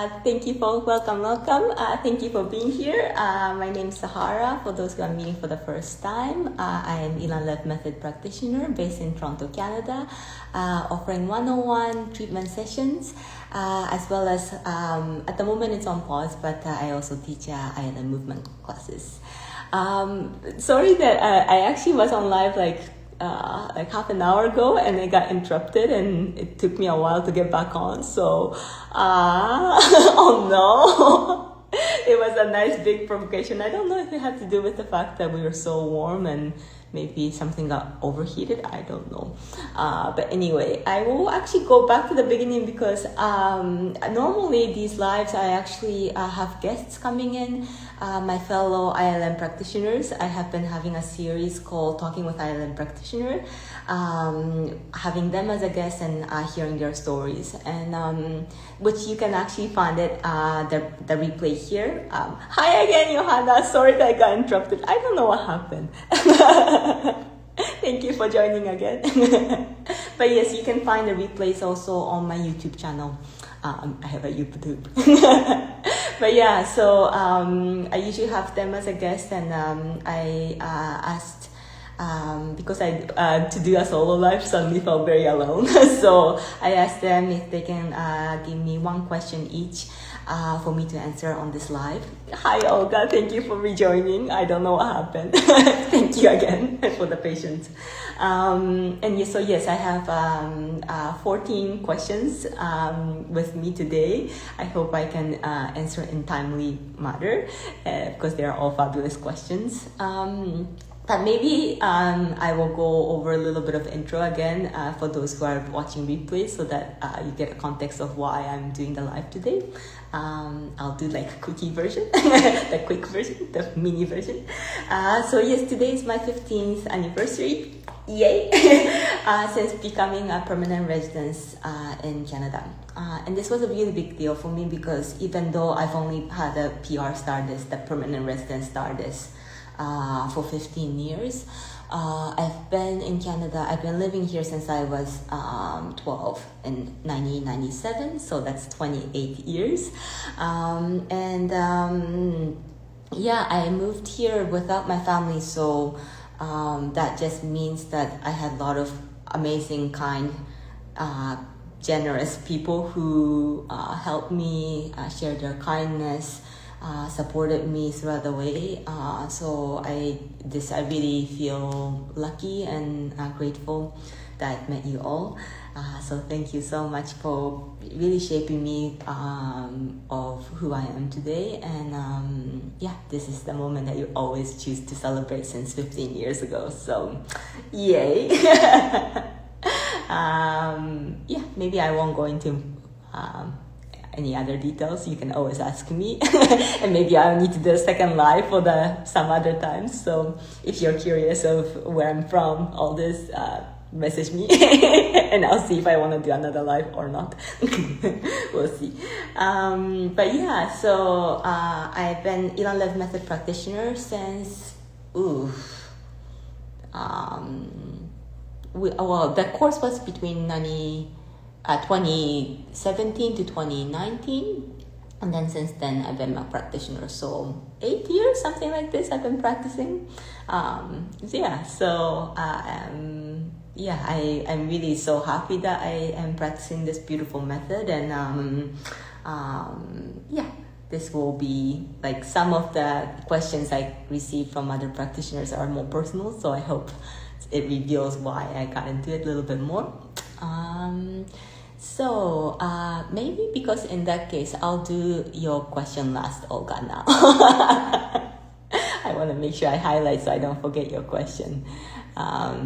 Thank you for welcome. Thank you for being here. My name is Sahara. For those who are meeting for the first time, I am Ilan-led method practitioner based in Toronto, Canada, offering one-on-one treatment sessions, as well as at the moment it's on pause, but I also teach ILM movement classes. Sorry that I actually was on live like half an hour ago, and I got interrupted, and it took me a while to get back on. So, oh no, it was a nice big provocation. I don't know if it had to do with the fact that we were so warm and maybe something got overheated. I don't know. But anyway, I will actually go back to the beginning because normally these lives I actually have guests coming in, my fellow ILM practitioners. I have been having a series called Talking with ILM Practitioner, having them as a guest and hearing their stories, and which you can actually find it the replay here. Hi again, Johanna. Sorry that I got interrupted. I don't know what happened. Thank you for joining again. But yes, you can find the replays also on my YouTube channel. I have a YouTube. But yeah, so I usually have them as a guest, and I asked because I to do a solo live suddenly felt very alone. So I asked them if they can give me one question each for me to answer on this live. Hi Olga, thank you for rejoining. I don't know what happened. Thank you again for the patience. So yes, I have 14 questions with me today. I hope I can answer in timely manner because they are all fabulous questions. But maybe I will go over a little bit of intro again for those who are watching replays, so that you get a context of why I'm doing the live today. I'll do like a quickie version, the quick version, the mini version. So yes, today is my 15th anniversary. Yay! Since becoming a permanent resident in Canada. And this was a really big deal for me because even though I've only had a PR Stardust, the permanent resident Stardust, for 15 years. I've been in Canada. I've been living here since I was 12 in 1997, so that's 28 years. Yeah, I moved here without my family, so that just means that I had a lot of amazing, kind, generous people who helped me, shared their kindness, supported me throughout the way. So I really feel lucky and grateful that I've met you all. So thank you so much for really shaping me of who I am today. And yeah, this is the moment that you always choose to celebrate since 15 years ago. So yay. Yeah, maybe I won't go into any other details. You can always ask me. And maybe I'll need to do a second live for some other times. So if you're curious of where I'm from, all this, message me and I'll see if I want to do another live or not. We'll see. But yeah, so I've been Ilan-led method practitioner since the course was between 2017 to 2019, and then since then I've been a practitioner, so 8 years, something like this, I've been practicing. I'm really so happy that I am practicing this beautiful method, and this will be like some of the questions I received from other practitioners are more personal, so I hope it reveals why I got into it a little bit more. Maybe because in that case, I'll do your question last, Olga, now. I want to make sure I highlight so I don't forget your question. I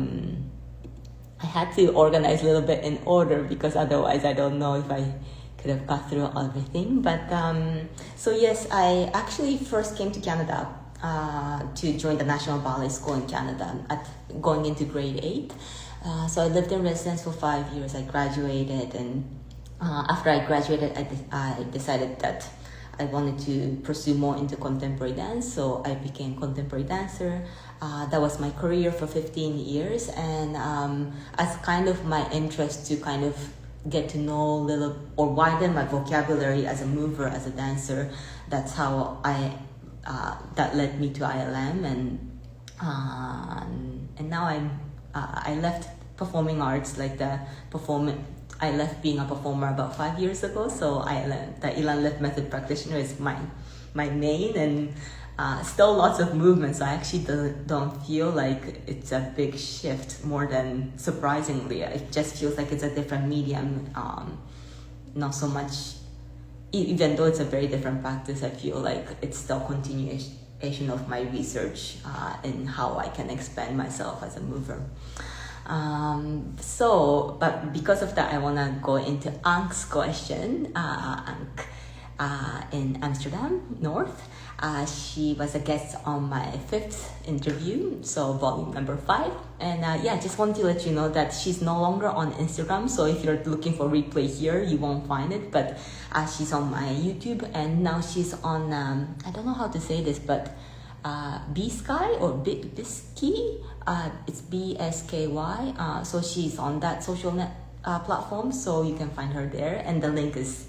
had to organize a little bit in order because otherwise I don't know if I could have got through everything. But so yes, I actually first came to Canada to join the National Ballet School in Canada going into grade 8. So I lived in residence for 5 years. I graduated, and after I graduated, I decided that I wanted to pursue more into contemporary dance. So I became contemporary dancer. That was my career for 15 years, and as kind of my interest to kind of get to know a little or widen my vocabulary as a mover, as a dancer. That's how that led me to ILM, and now I left performing arts, like I left being a performer about 5 years ago. So the Ilan Left method practitioner is my main, and still lots of movements. I actually don't feel like it's a big shift, more than surprisingly. It just feels like it's a different medium. Not so much, even though it's a very different practice, I feel like it's still continuation of my research in how I can expand myself as a mover. But because of that, I want to go into Ank's question. Ank in Amsterdam North. She was a guest on my 5th interview, so volume number 5. And just want to let you know that she's no longer on Instagram. So if you're looking for replay here, you won't find it. But she's on my YouTube, and now she's on, I don't know how to say this, but bsky or bsky. It's BSKY. So she's on that social net platform, so you can find her there. And the link is,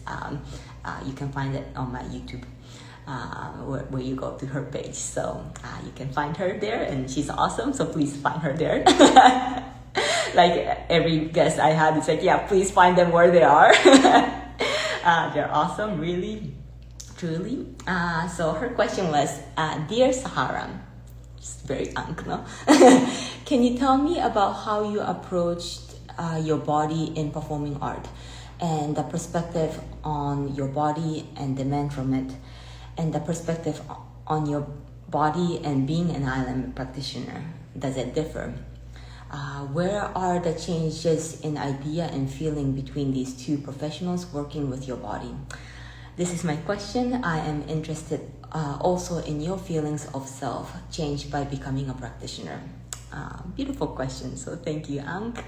you can find it on my YouTube. Where you go to her page, so you can find her there, and she's awesome, so please find her there. Like every guest I had, it's like, yeah, please find them where they are. They're awesome, really, truly. So her question was, Dear Sahara, it's very Ank, no? Can you tell me about how you approached your body in performing art, and the perspective on your body and demand from it, and the perspective on your body and being an ILM practitioner? Does it differ? Where are the changes in idea and feeling between these two professionals working with your body? This is my question. I am interested also in your feelings of self changed by becoming a practitioner. Beautiful question, so thank you, Ank.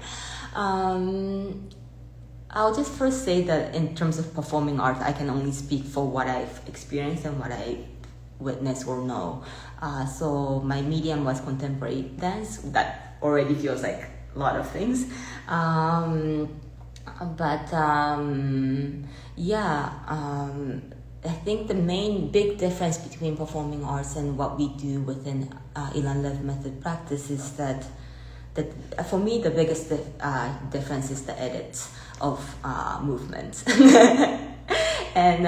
I'll just first say that in terms of performing art, I can only speak for what I've experienced and what I witnessed or know. So my medium was contemporary dance. That already feels like a lot of things. I think the main big difference between performing arts and what we do within Ilan Lev method practice is that for me, the biggest difference is the edits of movements. And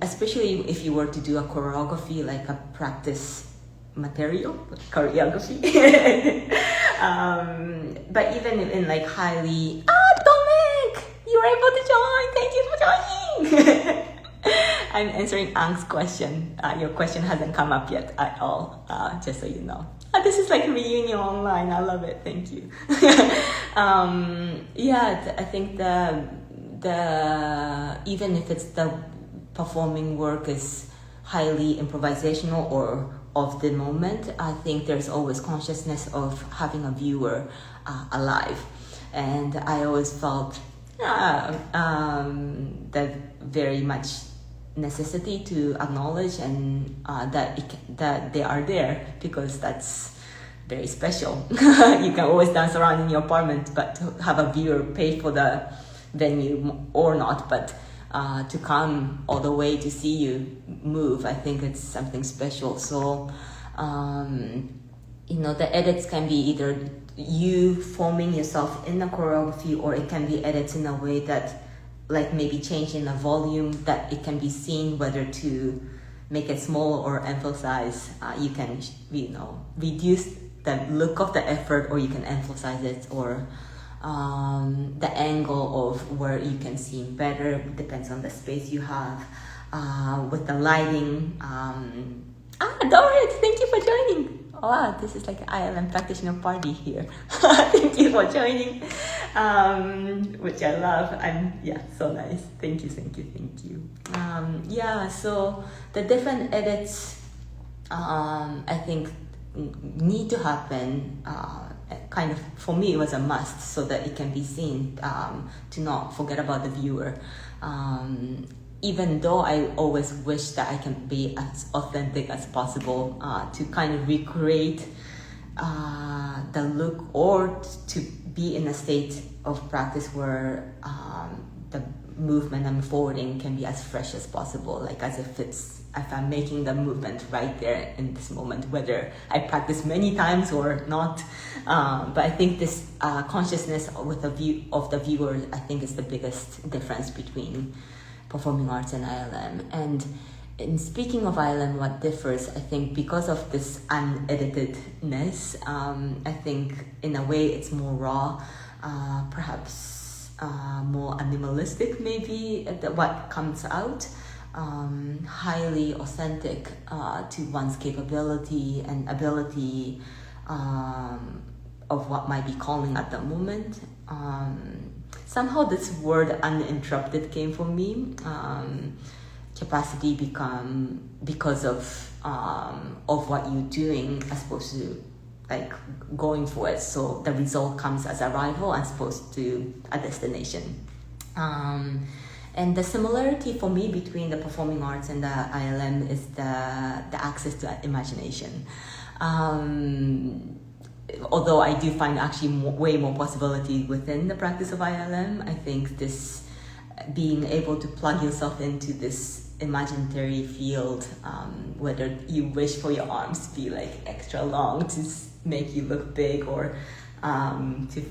especially if you were to do a choreography, like a practice material, choreography. But even in like highly, Tomek, you were able to join, thank you for joining. I'm answering Ank's question. Your question hasn't come up yet at all, just so you know. This is like a reunion online. I love it. Thank you. I think the even if it's the performing work is highly improvisational or of the moment, I think there's always consciousness of having a viewer alive, and I always felt that very much necessity to acknowledge and that they are there, because that's very special. You can always dance around in your apartment, but to have a viewer pay for the venue or not, but to come all the way to see you move, I think it's something special. So the edits can be either you forming yourself in a choreography, or it can be edits in a way that, like maybe changing the volume that it can be seen, whether to make it small or emphasize. You can, reduce the look of the effort, or you can emphasize it, or the angle of where you can see better. Depends on the space you have. With the lighting. Dorit, thank you for joining. Wow, this is like an ILM practitioner party here. Thank you for joining, which I love. So nice. Thank you. So the different edits, I think, need to happen. Kind of, for me, it was a must, so that it can be seen, to not forget about the viewer. Even though I always wish that I can be as authentic as possible, to kind of recreate the look, or to be in a state of practice where the movement I'm forwarding can be as fresh as possible, like as if I'm making the movement right there in this moment, whether I practice many times or not. But I think this consciousness with the view of the viewer, I think, is the biggest difference between performing arts and ILM. And in speaking of ILM, what differs, I think, because of this uneditedness, I think in a way it's more raw, perhaps more animalistic maybe, what comes out. Highly authentic to one's capability and ability of what might be calling at the moment. Somehow this word uninterrupted came for me. Capacity become because of what you're doing as opposed to like going for it. So the result comes as arrival as opposed to a destination. And the similarity for me between the performing arts and the ILM is the access to imagination. Although I do find actually way more possibility within the practice of ILM, I think this being able to plug yourself into this imaginary field, whether you wish for your arms to be like extra long to make you look big, or to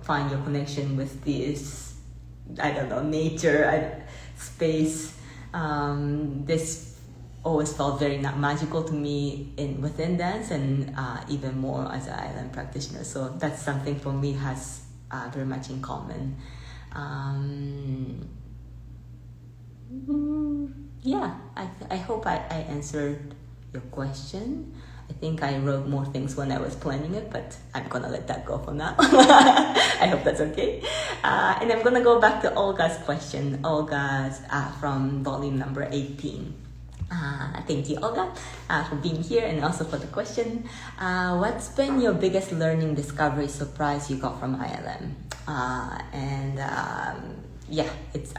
find your connection with this, I don't know, nature, space. This always felt very magical to me within dance, and even more as an ILM practitioner. So that's something for me has very much in common. Yeah, I hope I answered your question. I think I wrote more things when I was planning it, but I'm gonna let that go for now. I hope that's okay. And I'm gonna go back to Olga's question. Olga's from volume number 18. Thank you, Olga, for being here and also for the question. What's been your biggest learning, discovery, surprise you got from ILM? Yeah,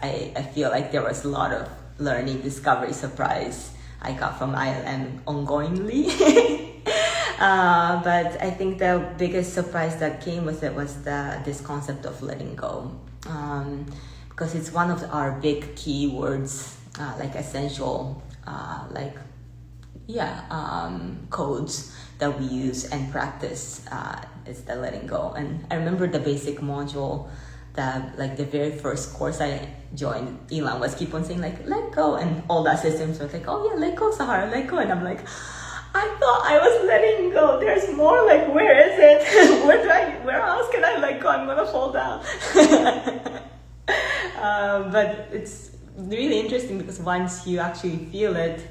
I feel like there was a lot of learning, discovery, surprise I got from ILM ongoingly. But I think the biggest surprise that came with it was this concept of letting go. Because it's one of our big key words, like essential, codes that we use and practice is the letting go. And I remember the basic module that, like, the very first course I joined, Elon was keep on saying like, let go, and all the assistants were like, oh yeah, let go, Sahara, let go. And I'm like, I thought I was letting go. There's more, like, where is it? Where else can I let go? I'm gonna fall down. But it's really interesting because once you actually feel it,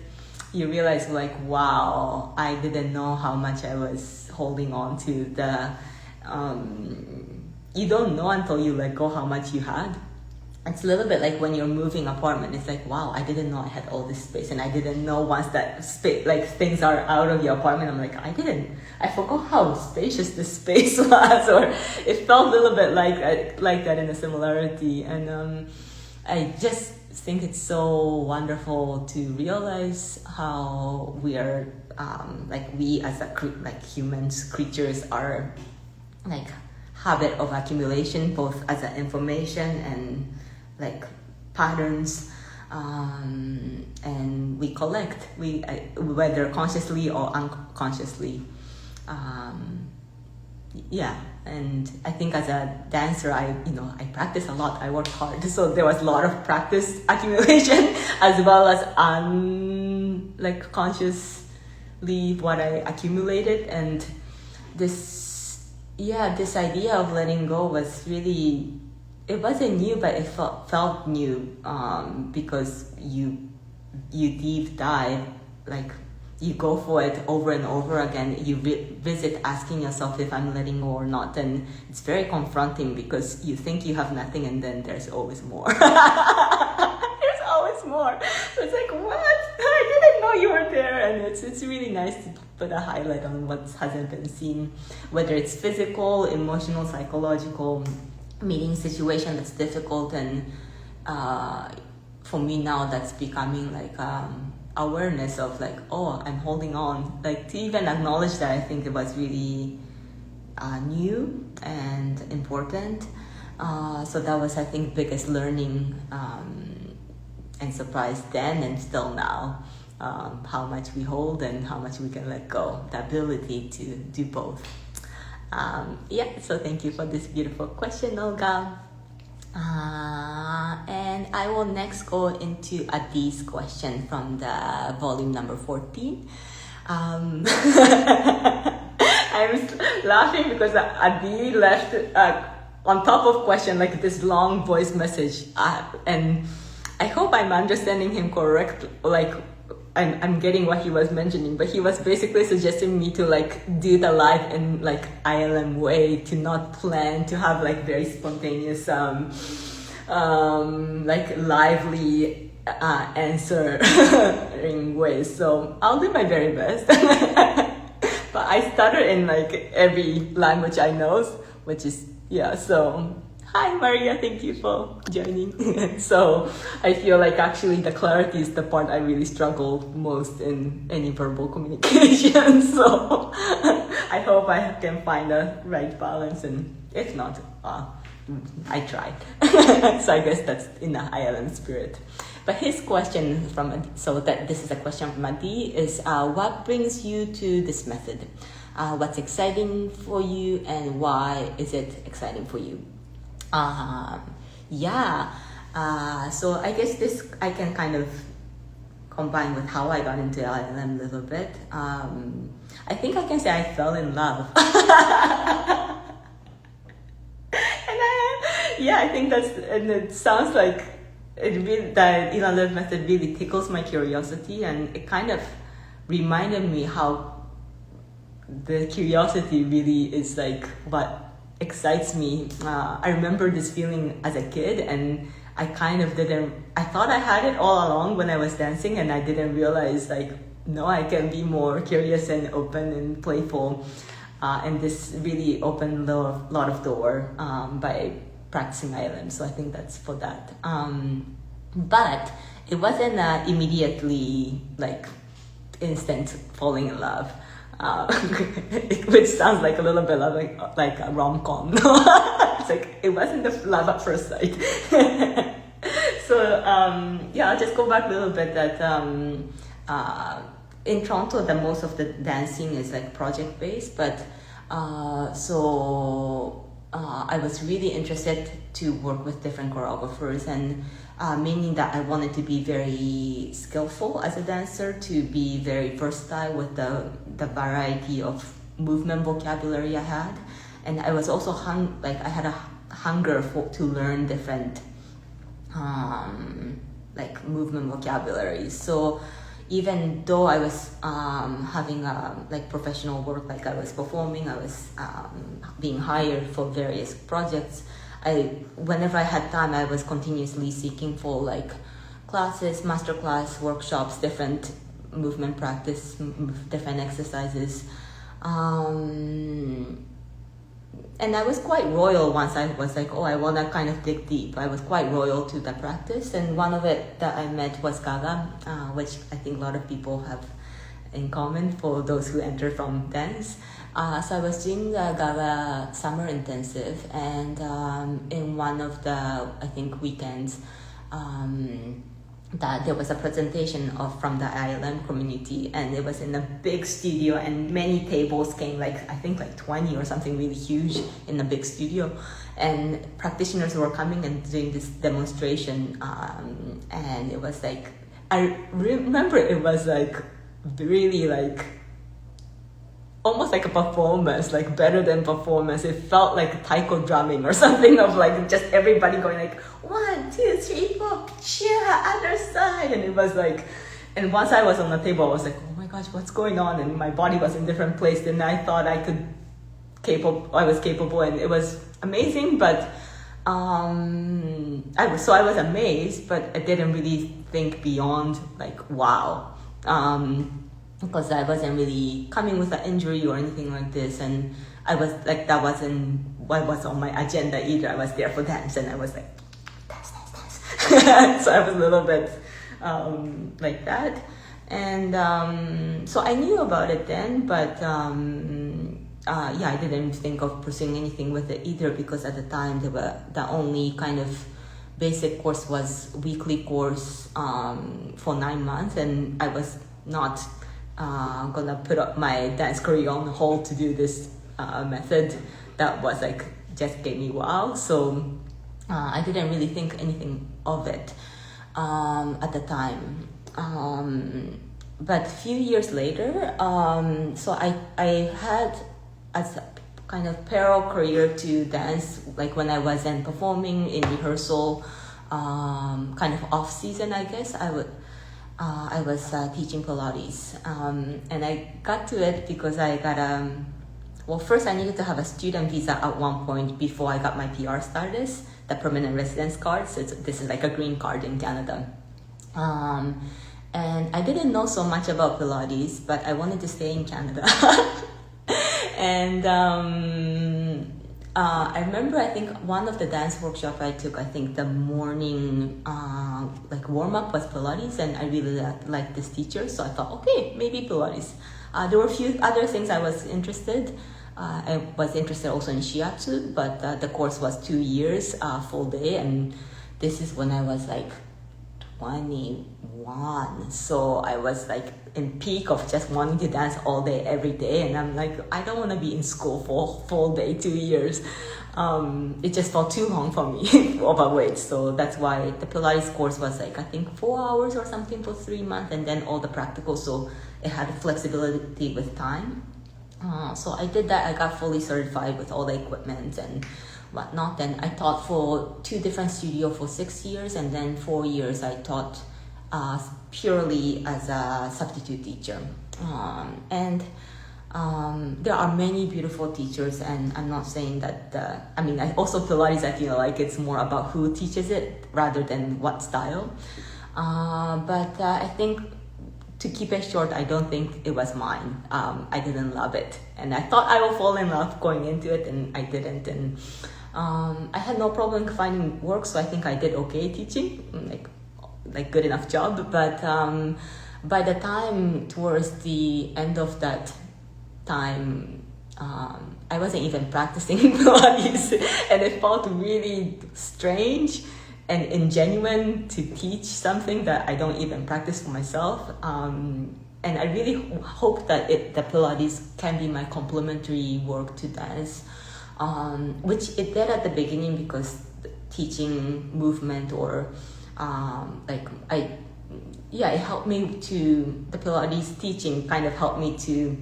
you realize like, wow, I didn't know how much I was holding on to the, you don't know until you let go how much you had. It's a little bit like when you're moving apartment. It's like, wow, I didn't know I had all this space, and I didn't know once that space, like, things are out of your apartment. I'm like, I forgot how spacious this space was, or it felt a little bit like that in a similarity. And I just think it's so wonderful to realize how we are, we as humans, creatures are like habit of accumulation, both as an information and like patterns, and we collect, whether consciously or unconsciously. And I think as a dancer, I practice a lot, I work hard, so there was a lot of practice accumulation as well as consciously what I accumulated. And this idea of letting go was really, it wasn't new, but it felt new, because you deep dive, like you go for it over and over again. You visit asking yourself if I'm letting go or not, and it's very confronting because you think you have nothing, and then there's always more. There's always more. So it's like, what? I didn't know you were there. And it's really nice to put a highlight on what hasn't been seen, whether it's physical, emotional, psychological, meeting situation that's difficult. And for me now, that's becoming like awareness of like, oh, I'm holding on. Like, to even acknowledge that, I think it was really new and important. So that was, I think, biggest learning and surprise then and still now. How much we hold and how much we can let go. The ability to do both. So thank you for this beautiful question, Olga. And I will next go into Ady's question from the volume number 14. I'm laughing because Ady left on top of question like this long voice message, and I hope I'm understanding him correctly. Like I'm getting what he was mentioning, but he was basically suggesting me to like do the live in like ILM way, to not plan, to have like very spontaneous like lively answering ways. So I'll do my very best. But I stutter in like every language I know, which is so hi Maria, thank you for joining. So I feel like actually the clarity is the part I really struggle most in any verbal communication. So I hope I can find a right balance, and if not, I tried. So I guess that's in the ILM spirit. But his question this is a question from Ady, is what brings you to this method? What's exciting for you, and why is it exciting for you? So I guess this I can kind of combine with how I got into ILM a little bit. I think I can say I fell in love. I think and it sounds like the ILM method really tickles my curiosity, and it kind of reminded me how the curiosity really is like what excites me. I remember this feeling as a kid, and I thought I had it all along when I was dancing, and I didn't realize no, I can be more curious and open and playful, and this really opened a lot of door by practicing ILM. So I think that's for that. But it wasn't immediately instant falling in love. Which sounds like a little bit like a rom-com. It's it wasn't the love at first sight. So I'll just go back a little bit that in Toronto most of the dancing is project based, but I was really interested to work with different choreographers, and meaning that I wanted to be very skillful as a dancer, to be very versatile with the variety of movement vocabulary I had. And I was also I had a hunger to learn different movement vocabulary. So even though I was having professional work, I was performing, I was being hired for various projects, whenever I had time, I was continuously seeking for classes, masterclass, workshops, different movement practice, different exercises. And I was quite royal once. I was I want to kind of dig deep. I was quite royal to the practice, and one of it that I met was Gaga, which I think a lot of people have in common for those who enter from dance. So I was doing the Gaga Summer Intensive, and in one of the, I think, weekends, that there was a presentation from the ILM community, and it was in a big studio, and many tables came, I think 20 or something really huge in a big studio, and practitioners were coming and doing this demonstration, and it was I remember it was really almost like a performance, better than performance. It felt like taiko drumming or something of just everybody going 1, 2, 3, 4, cheer, other side. And it was and once I was on the table, I was oh my gosh, what's going on? And my body was in a different place than I thought I was capable, and it was amazing. But I was amazed, but I didn't really think beyond wow. Because I wasn't really coming with an injury or anything like this, and I was that wasn't what was on my agenda either. I was there for dance, and I was dance. So I was a little bit like that, and so I knew about it then, but I didn't think of pursuing anything with it either, because at the time the only kind of basic course was weekly course for 9 months, and I was not gonna put up my dance career on hold to do this method that was like just gave me wow. So I didn't really think anything of it at the time. But a few years later, so I had as a kind of parallel career to dance, like when I wasn't performing in rehearsal, kind of off season, I guess I was teaching Pilates, and I got to it because I got well, first I needed to have a student visa at one point before I got my PR status, the permanent residence card. So this is like a green card in Canada. And I didn't know so much about Pilates, but I wanted to stay in Canada. And I remember, I think one of the dance workshop I took, I think the morning like warm-up was Pilates, and I really liked this teacher, so I thought, okay, maybe Pilates. There were a few other things I was interested. I was interested also in shiatsu, but the course was 2 years, full day, and this is when I was like 21, so I was like in peak of just wanting to dance all day every day, and I'm like, I don't want to be in school for full day 2 years. It just felt too long for me overweight, so that's why the Pilates course was like I think 4 hours or something for 3 months, and then all the practical, so it had flexibility with time. So I did that. I got fully certified with all the equipment and whatnot. Then I taught for 2 different studios for 6 years, and then 4 years I taught purely as a substitute teacher. There are many beautiful teachers, and I'm not saying that, I also Pilates, I feel like it's more about who teaches it rather than what style. But I think, to keep it short, I don't think it was mine. I didn't love it, and I thought I will fall in love going into it, and I didn't. And I had no problem finding work, so I think I did okay teaching, like good enough job. But by the time towards the end of that time, I wasn't even practicing Pilates, and it felt really strange and ingenuine to teach something that I don't even practice for myself. And I really hope that the Pilates can be my complementary work to dance, which it did at the beginning, because teaching movement or it helped me to, the Pilates teaching kind of helped me to,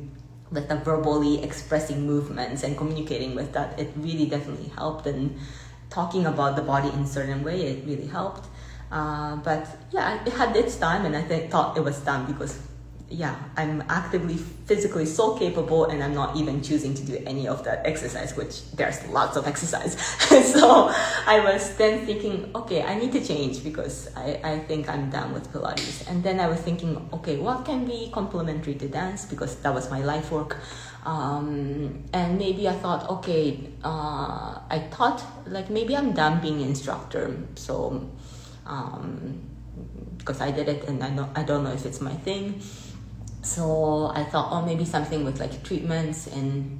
with the verbally expressing movements and communicating with that. It really definitely helped, and talking about the body in a certain way, it really helped. But yeah, it had its time, and I thought it was done because, I'm actively, physically so capable, and I'm not even choosing to do any of that exercise, which there's lots of exercise. So I was then thinking, okay, I need to change, because I think I'm done with Pilates. And then I was thinking, okay, what can be complementary to dance, because that was my life work. And maybe I thought, okay, I thought like maybe I'm done being an instructor. So, because I did it, and I don't know if it's my thing. So I thought, oh, maybe something with like treatments and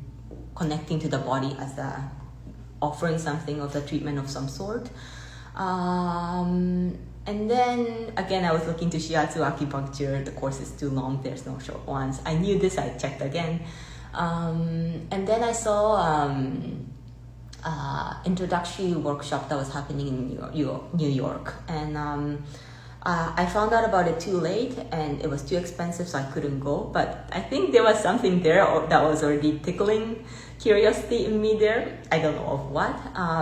connecting to the body as offering something of the treatment of some sort. And then again, I was looking to shiatsu, acupuncture. The course is too long. There's no short ones. I knew this. I checked again. And then I saw introductory workshop that was happening in New York, and I found out about it too late, and it was too expensive, so I couldn't go. But I think there was something there that was already tickling curiosity in me there. I don't know of what,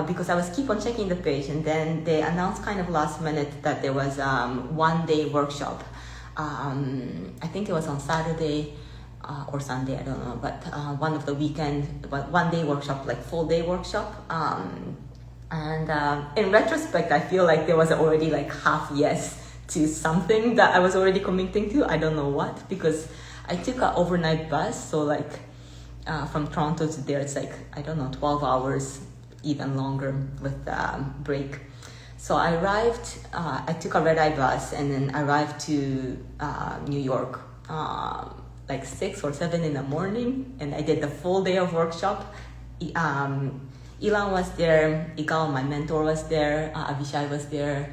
because I was keep on checking the page, and then they announced kind of last minute that there was 1 day workshop. I think it was on Saturday or Sunday, I don't know, but one of the weekend, 1 day workshop, like full day workshop. And in retrospect, I feel like there was already like half yes to something that I was already committing to. I don't know what, because I took an overnight bus, so like from Toronto to there, it's like, I don't know, 12 hours, even longer with break. So I arrived, I took a red-eye bus, and then arrived to New York like 6 or 7 in the morning, and I did the full day of workshop. Ilan was there, Igal, my mentor, was there, Avishai was there,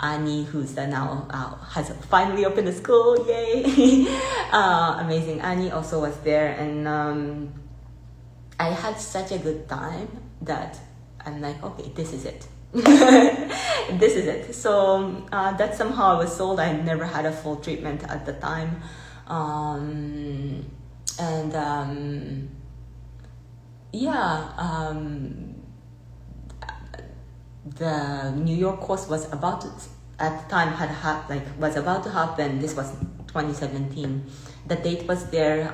Annie, who's now has finally opened a school, yay! Amazing. Annie also was there, and I had such a good time that I'm like, okay, this is it. This is it. So that somehow I was sold. I never had a full treatment at the time, the New York course was about to, at the time was about to happen. This was 2017. The date was there,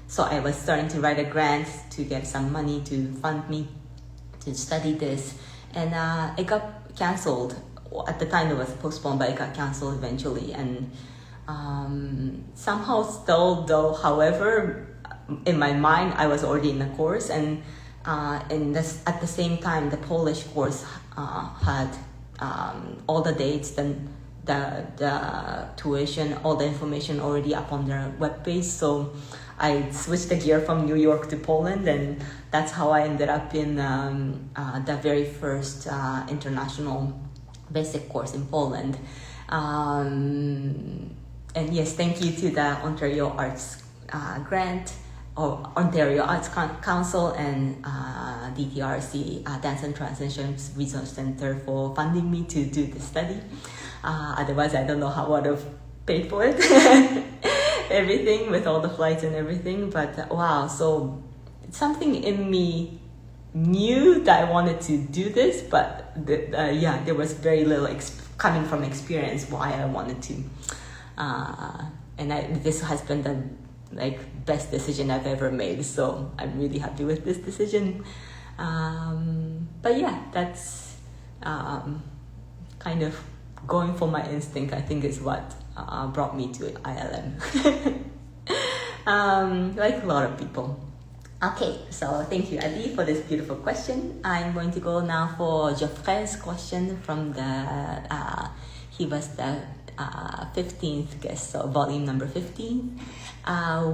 so I was starting to write a grant to get some money to fund me to study this, and it got cancelled. At the time it was postponed, but it got cancelled eventually, and somehow still though, however, in my mind I was already in the course, and at the same time the Polish course had all the dates, then the tuition, all the information already up on their webpage. So I switched the gear from New York to Poland, and that's how I ended up in the very first international basic course in Poland. And yes, thank you to the Ontario Arts Grant, or Ontario Arts Council, and DTRC, Dance and Transitions Research Center, for funding me to do the study. Otherwise, I don't know how I would have paid for it. Everything with all the flights and everything. But wow, so something in me knew that I wanted to do this, but there was very little coming from experience why I wanted to. And this has been the best decision I've ever made, so I'm really happy with this decision. But yeah, that's kind of going for my instinct, I think, is what brought me to ILM. Like a lot of people. Okay, so thank you, Ady, for this beautiful question. I'm going to go now for Geoffrey's question from he was the 15th guest, so volume number 15.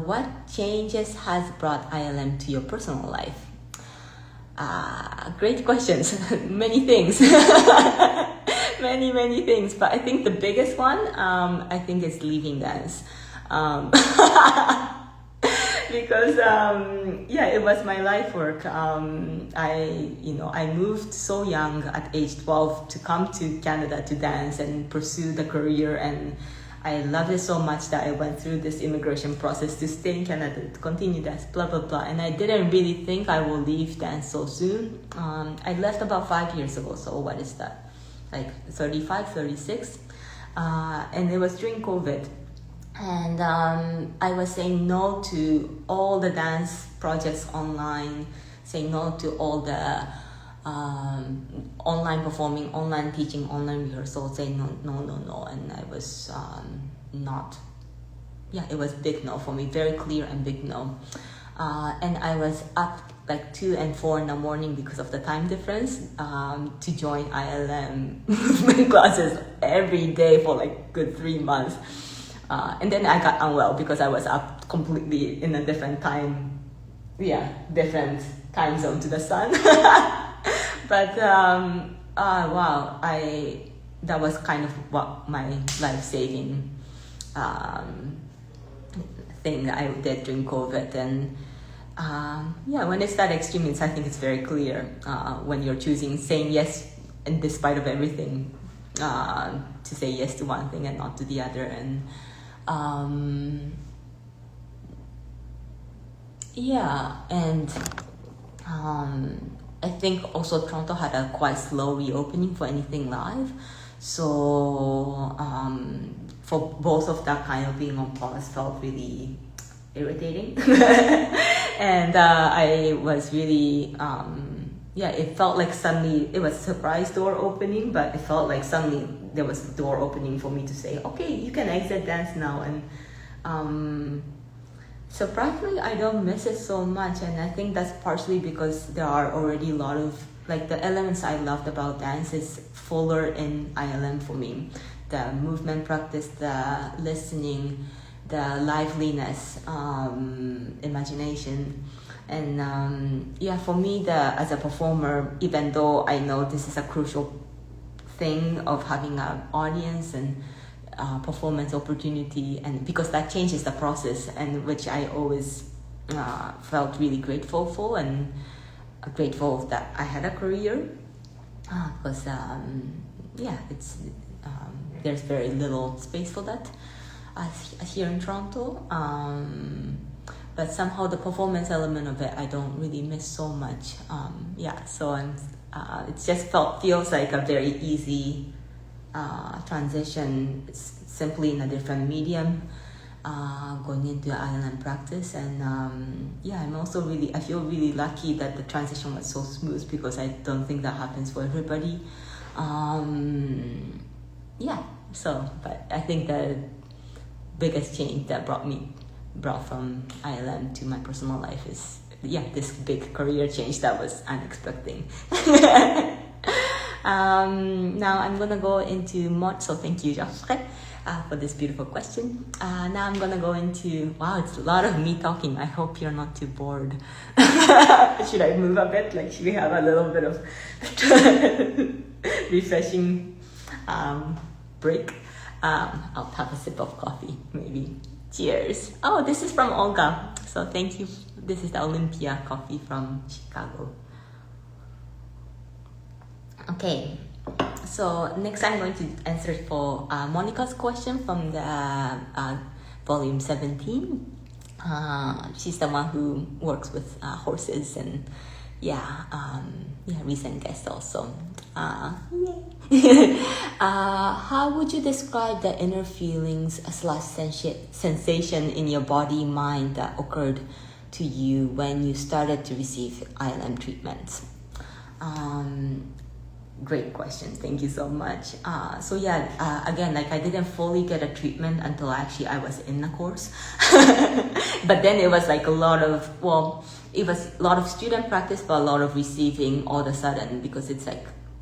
What changes has brought ILM to your personal life? Great questions. Many things. many things. But I think the biggest one, I think, is leaving dance. Because it was my life work. I moved so young at age 12 to come to Canada to dance and pursue the career, and I loved it so much that I went through this immigration process to stay in Canada, to continue dance, blah, blah, blah. And I didn't really think I will leave dance so soon. I left about 5 years ago, so what is that? 35, 36? And it was during COVID. And I was saying no to all the dance projects online, saying no to all the online performing, online teaching, online rehearsal, saying no. And I was it was big no for me, very clear and big no. And I was up 2 and 4 in the morning because of the time difference to join ILM movement classes every day for good 3 months. And then I got unwell because I was up completely in a different time zone to the sun. But wow, that was kind of what my life-saving thing I did during COVID. And when it's that extreme, I think it's very clear when you're saying yes, and despite of everything, to say yes to one thing and not to the other. And I think also Toronto had a quite slow reopening for anything live, so for both of that kind of being on pause felt really irritating. And I was really it felt like suddenly it was a surprise door opening, but it felt like suddenly there was a door opening for me to say, okay, you can exit dance now. And surprisingly, I don't miss it so much, and I think that's partially because there are already a lot of the elements I loved about dance is fuller in ILM for me. The movement practice, the listening, the liveliness, imagination. And for me, as a performer, even though I know this is a crucial thing of having an audience and performance opportunity, and because that changes the process, and which I always felt really grateful for, and grateful that I had a career, because it's there's very little space for that here in Toronto. But somehow the performance element of it, I don't really miss so much. So it just feels like a very easy transition, simply in a different medium, going into ILM practice. And I'm also I feel really lucky that the transition was so smooth, because I don't think that happens for everybody. But I think the biggest change that brought from ILM to my personal life is this big career change that was unexpected. Now I'm gonna go into more. So thank you, Geoffrey, for this beautiful question. Now I'm gonna go into, it's a lot of me talking. I hope you're not too bored. Should I move a bit? Should we have a little bit of refreshing break? I'll have a sip of coffee, maybe. Cheers. Oh, this is from Olga. So thank you. This is the Olympia coffee from Chicago. Okay. So next I'm going to answer for Monika's question from the volume 17. She's the one who works with horses, and recent guest also. How would you describe the inner feelings / sensation in your body, mind that occurred to you when you started to receive ILM treatments? Great question. Thank you so much. Again, I didn't fully get a treatment until actually I was in the course. But then it was a lot of student practice, but a lot of receiving all of a sudden, because it's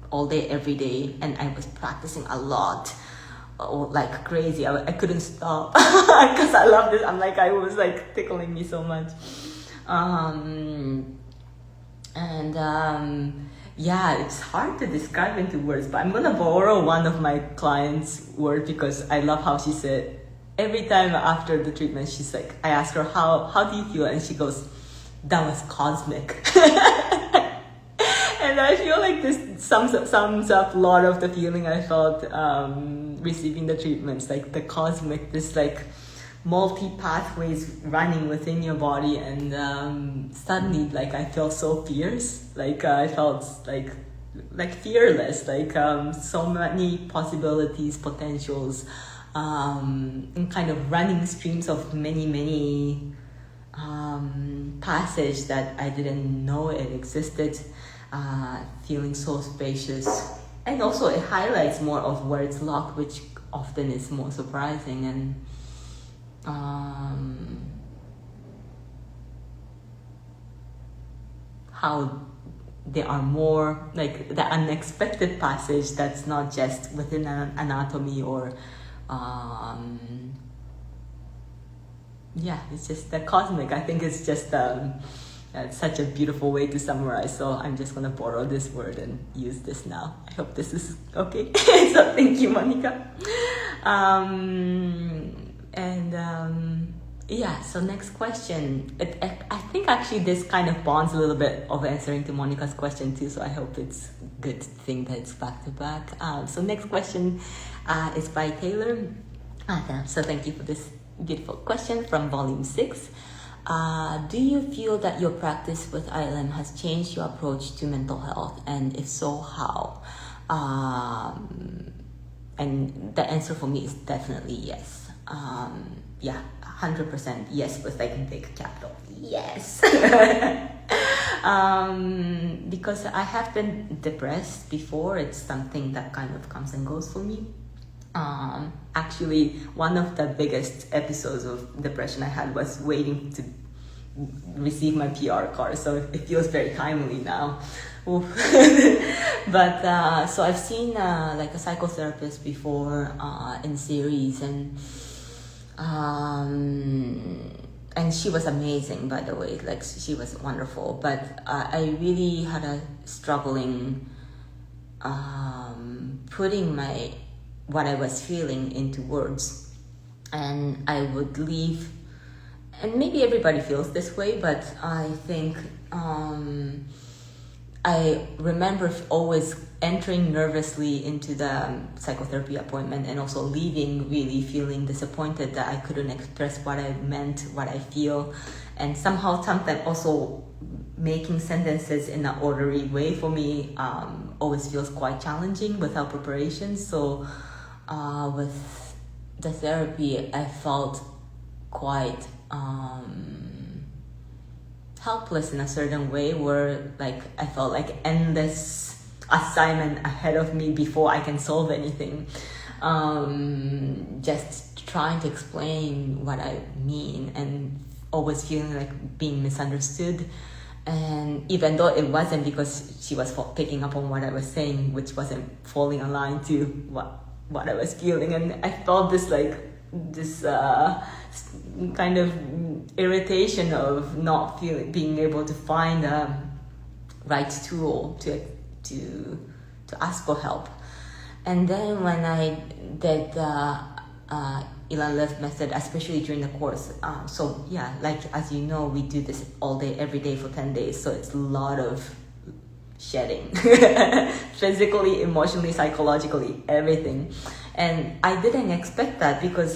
all day, every day, and I was practicing a lot, like crazy. I couldn't stop because I loved it. I was tickling me so much. It's hard to describe into words, but I'm gonna borrow one of my clients' words, because I love how she said every time after the treatment, she's I asked her, how do you feel? And she goes, that was cosmic. And I feel this sums up a lot of the feeling I felt receiving the treatments, the cosmic, this multi-pathways running within your body, and suddenly I felt so fierce, I felt fearless, so many possibilities, potentials, and kind of running streams of many passage that I didn't know it existed, feeling so spacious. And also it highlights more of where it's locked, which often is more surprising, and how there are more the unexpected passage that's not just within an anatomy, or it's just the cosmic. I think it's just such a beautiful way to summarize. So I'm just gonna borrow this word and use this now. I hope this is okay. So thank you, Monika. So next question. I think actually this kind of bonds a little bit of answering to Monika's question too, so I hope it's good thing that it's back to back. So next question is by Taylor. So thank you for this beautiful question from volume 6. Do you feel that your practice with ILM has changed your approach to mental health? And if so, how? And the answer for me is definitely yes. 100% yes, with big capital yes. Because I have been depressed before. It's something that kind of comes and goes for me. Actually, one of the biggest episodes of depression I had was waiting to receive my PR card, so it feels very timely now. But so I've seen a psychotherapist before in series, and And she was amazing, by the way. Like, she was wonderful. But I really had a struggling putting what I was feeling into words. And I would leave, and maybe everybody feels this way, but I think I remember always entering nervously into the psychotherapy appointment and also leaving really feeling disappointed that I couldn't express what I meant, what I feel, and somehow sometimes also making sentences in an orderly way for me always feels quite challenging without preparation. So with the therapy, I felt quite helpless in a certain way, where like I felt like endless assignment ahead of me before I can solve anything. Just trying to explain what I mean and always feeling like being misunderstood. And even though it wasn't, because she was picking up on what I was saying, which wasn't falling in line to what I was feeling, and I felt this kind of irritation of not being able to find a right tool to ask for help. And then when I did the Ilan Lev method, especially during the course, so yeah, like as you know, we do this all day, every day for 10 days, so it's a lot of shedding, physically, emotionally, psychologically, everything. And I didn't expect that, because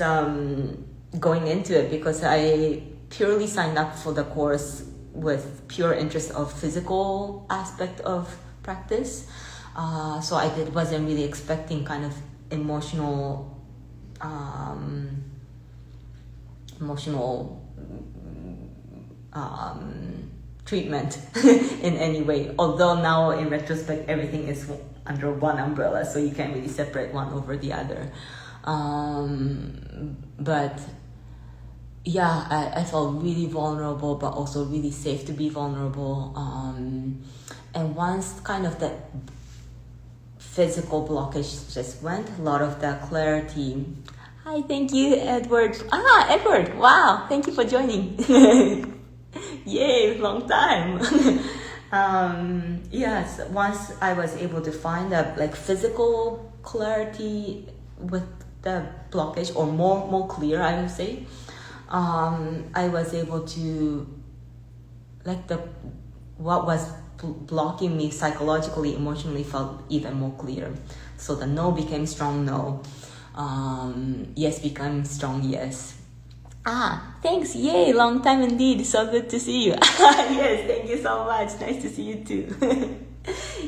going into it, because I purely signed up for the course with pure interest of physical aspect of practice. So I wasn't really expecting kind of emotional treatment in any way. Although now in retrospect, everything is under one umbrella, so you can't really separate one over the other. But yeah, I felt really vulnerable, but also really safe to be vulnerable. And once kind of that physical blockage just went, a lot of the clarity. Hi, thank you, Edward. Edward, wow, thank you for joining. Yay, long time. Yes, once I was able to find that like physical clarity with the blockage, or more clear, I would say, I was able to, like, what was blocking me psychologically, emotionally felt even more clear. So the no became strong no. Yes became strong yes. Thanks, yay, long time indeed, so good to see you. Yes, thank you so much, nice to see you too.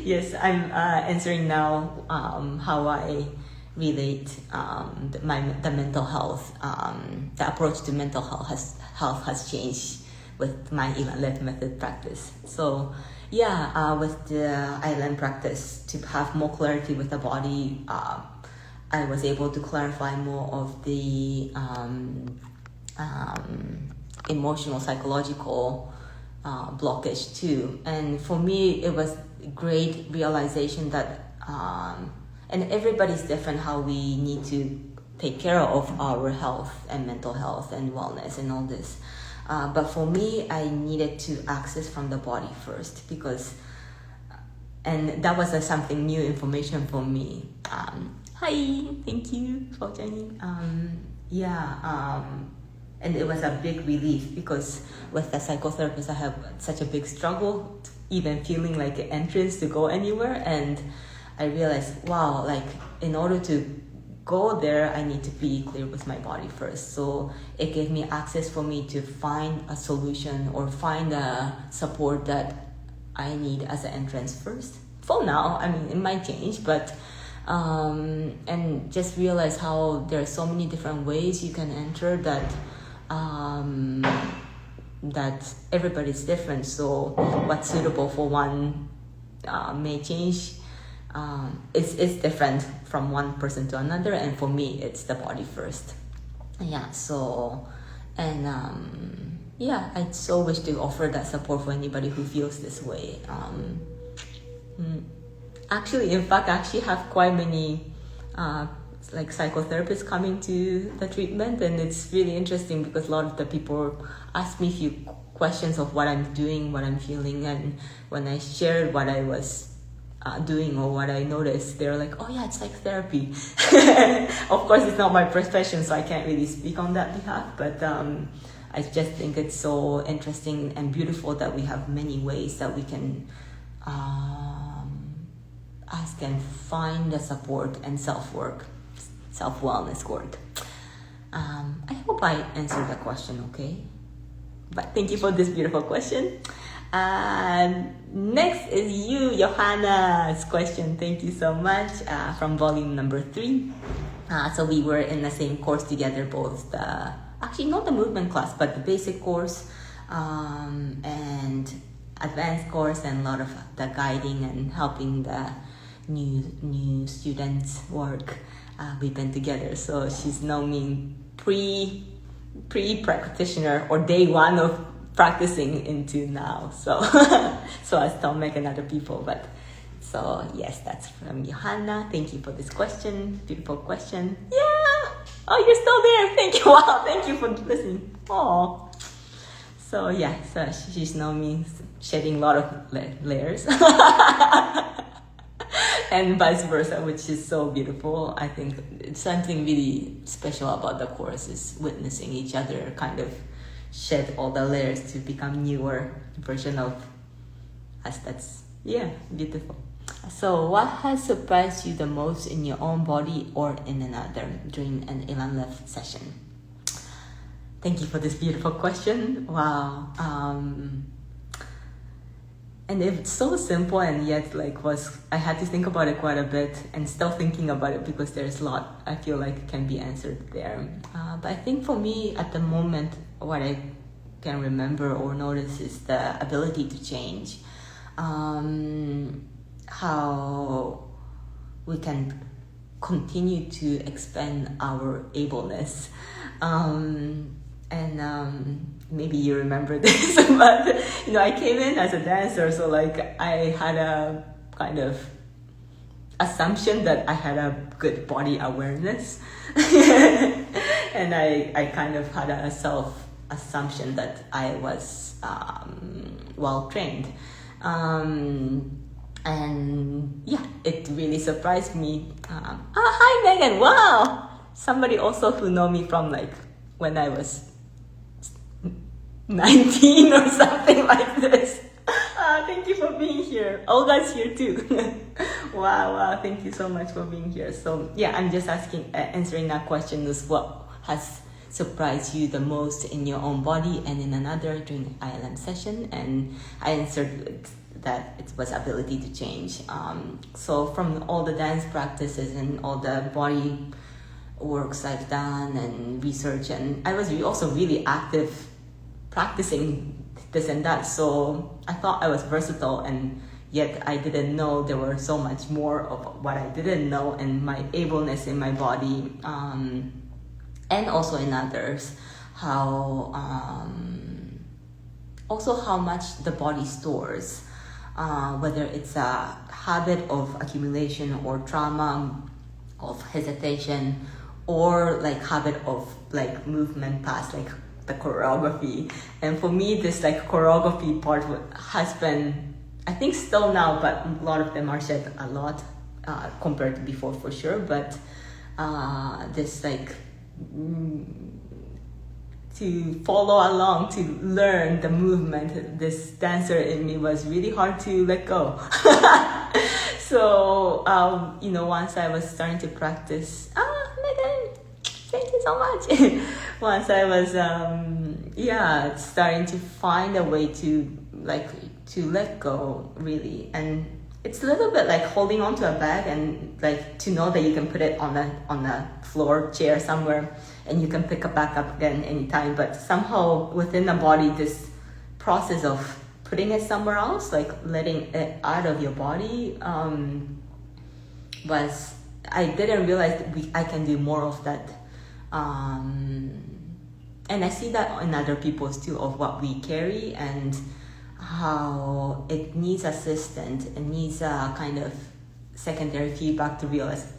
Yes, I'm answering now how I relate the mental health, the approach to mental health has changed with my Ilan Lev method practice. So yeah, with the Island practice, to have more clarity with the body, I was able to clarify more of the emotional, psychological blockage too. And for me, it was a great realization that, and everybody's different how we need to take care of our health and mental health and wellness and all this. But for me, I needed to access from the body first, because, and that was something new information for me. Hi, thank you for joining. And it was a big relief, because with the psychotherapist, I have such a big struggle, even feeling like an entrance to go anywhere. And I realized, wow, like in order to go there, I need to be clear with my body first. So it gave me access for me to find a solution or find a support that I need as an entrance first. For now, I mean, it might change, but and just realize how there are so many different ways you can enter that that everybody's different. So what's suitable for one may change. It's different from one person to another, and for me, it's the body first. Yeah. So, and I so wish to offer that support for anybody who feels this way. Actually, in fact, I actually have quite many like psychotherapists coming to the treatment, and it's really interesting because a lot of the people ask me a few questions of what I'm doing, what I'm feeling, and when I shared what I was doing or what I noticed, they're like, oh yeah, it's like therapy. Of course, it's not my profession, so I can't really speak on that behalf, but I just think it's so interesting and beautiful that we have many ways that we can ask and find the support and self-work, self-wellness word. I hope I answered the question okay. But thank you for this beautiful question. Next is you, Johanna's question. Thank you so much, from volume number 3. So we were in the same course together, both actually not the movement class, but the basic course and advanced course, and a lot of the guiding and helping the new students work. We've been together, so she's known me pre-practitioner or day one of practicing into now. So so as Tomek and other people. But so yes, that's from Johanna. Thank you for this question. Beautiful question. Yeah. Oh, you're still there. Thank you. Wow. Thank you for listening. Oh. So yeah, so she's known me shedding a lot of layers. And vice versa, which is so beautiful. I think it's something really special about the course is witnessing each other kind of shed all the layers to become newer version of us. That's, yeah, beautiful. So what has surprised you the most in your own body or in another during an Elzam Left session? Thank you for this beautiful question. Wow. And it's so simple, and yet I had to think about it quite a bit, and still thinking about it because there's a lot I feel like can be answered there. But I think for me at the moment, what I can remember or notice is the ability to change. How we can continue to expand our ableness. Maybe you remember this, but I came in as a dancer, so I had a kind of assumption that I had a good body awareness, and I kind of had a self-assumption that I was well trained, and yeah, it really surprised me. Hi Megan! Wow, somebody also who know me from when I was 19 or something like this. Thank you for being here. Olga's here too. Wow, thank you so much for being here. So yeah, I'm just answering that question is what has surprised you the most in your own body and in another during ILM session, and I answered that it was ability to change. So from all the dance practices and all the body works I've done and research, and I was also really active practicing this and that, so I thought I was versatile, and yet I didn't know there were so much more of what I didn't know, and my ableness in my body, and also in others, how much the body stores, whether it's a habit of accumulation or trauma, of hesitation, or habit of movement past the choreography. And for me, this choreography part has been, I think still now, but a lot of them are shed a lot compared to before for sure, but this to follow along, to learn the movement, this dancer in me was really hard to let go. So once I was starting to practice, Megan, thank you so much. Once I was starting to find a way to let go, really. And it's a little bit like holding onto a bag and to know that you can put it on a floor chair somewhere and you can pick it back up again anytime. But somehow within the body, this process of putting it somewhere else, letting it out of your body, I didn't realize that I can do more of that. And I see that in other people's too, of what we carry and how it needs assistance. It needs a kind of secondary feedback to realize,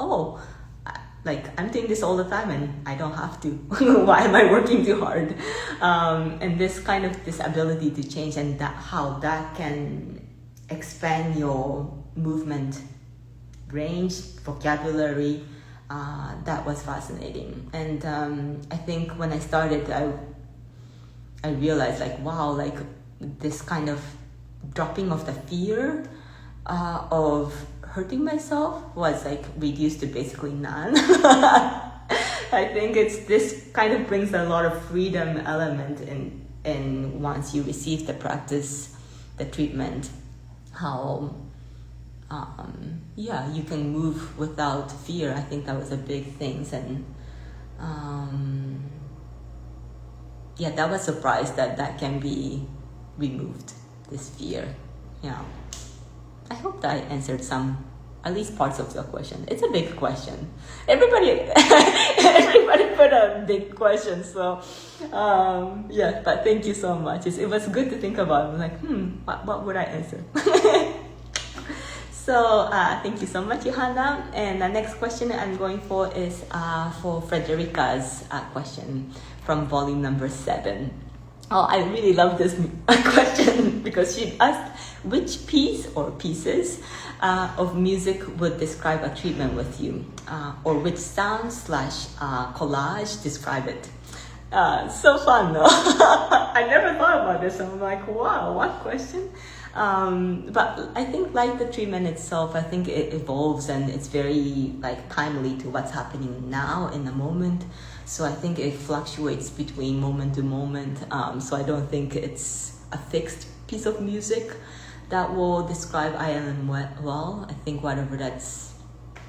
like I'm doing this all the time and I don't have to. Why am I working too hard? And this ability to change, and how that can expand your movement range, vocabulary, that was fascinating. And I think when I started, I realized like, wow, like this kind of dropping of the fear of hurting myself was like reduced to basically none. I think this kind of brings a lot of freedom element in once you receive the practice, the treatment, how you can move without fear. I think that was a big thing. And that was surprised that can be removed, this fear. Yeah. I hope that I answered at least parts of your question. It's a big question. Everybody put a big question. So, but thank you so much. It was good to think about. I'm like, what would I answer? So, thank you so much, Johanna. And the next question I'm going for is for Frederika's question from volume number 7. Oh, I really love this question because she asked which piece or pieces of music would describe a treatment with you, or which sound / collage describe it. So fun, no? I never thought about this. I'm like, wow, what question? But I think like the treatment itself, I think it evolves and it's very like timely to what's happening now in the moment. So I think it fluctuates between moment to moment. So I don't think it's a fixed piece of music that will describe ILM well. I think whatever that's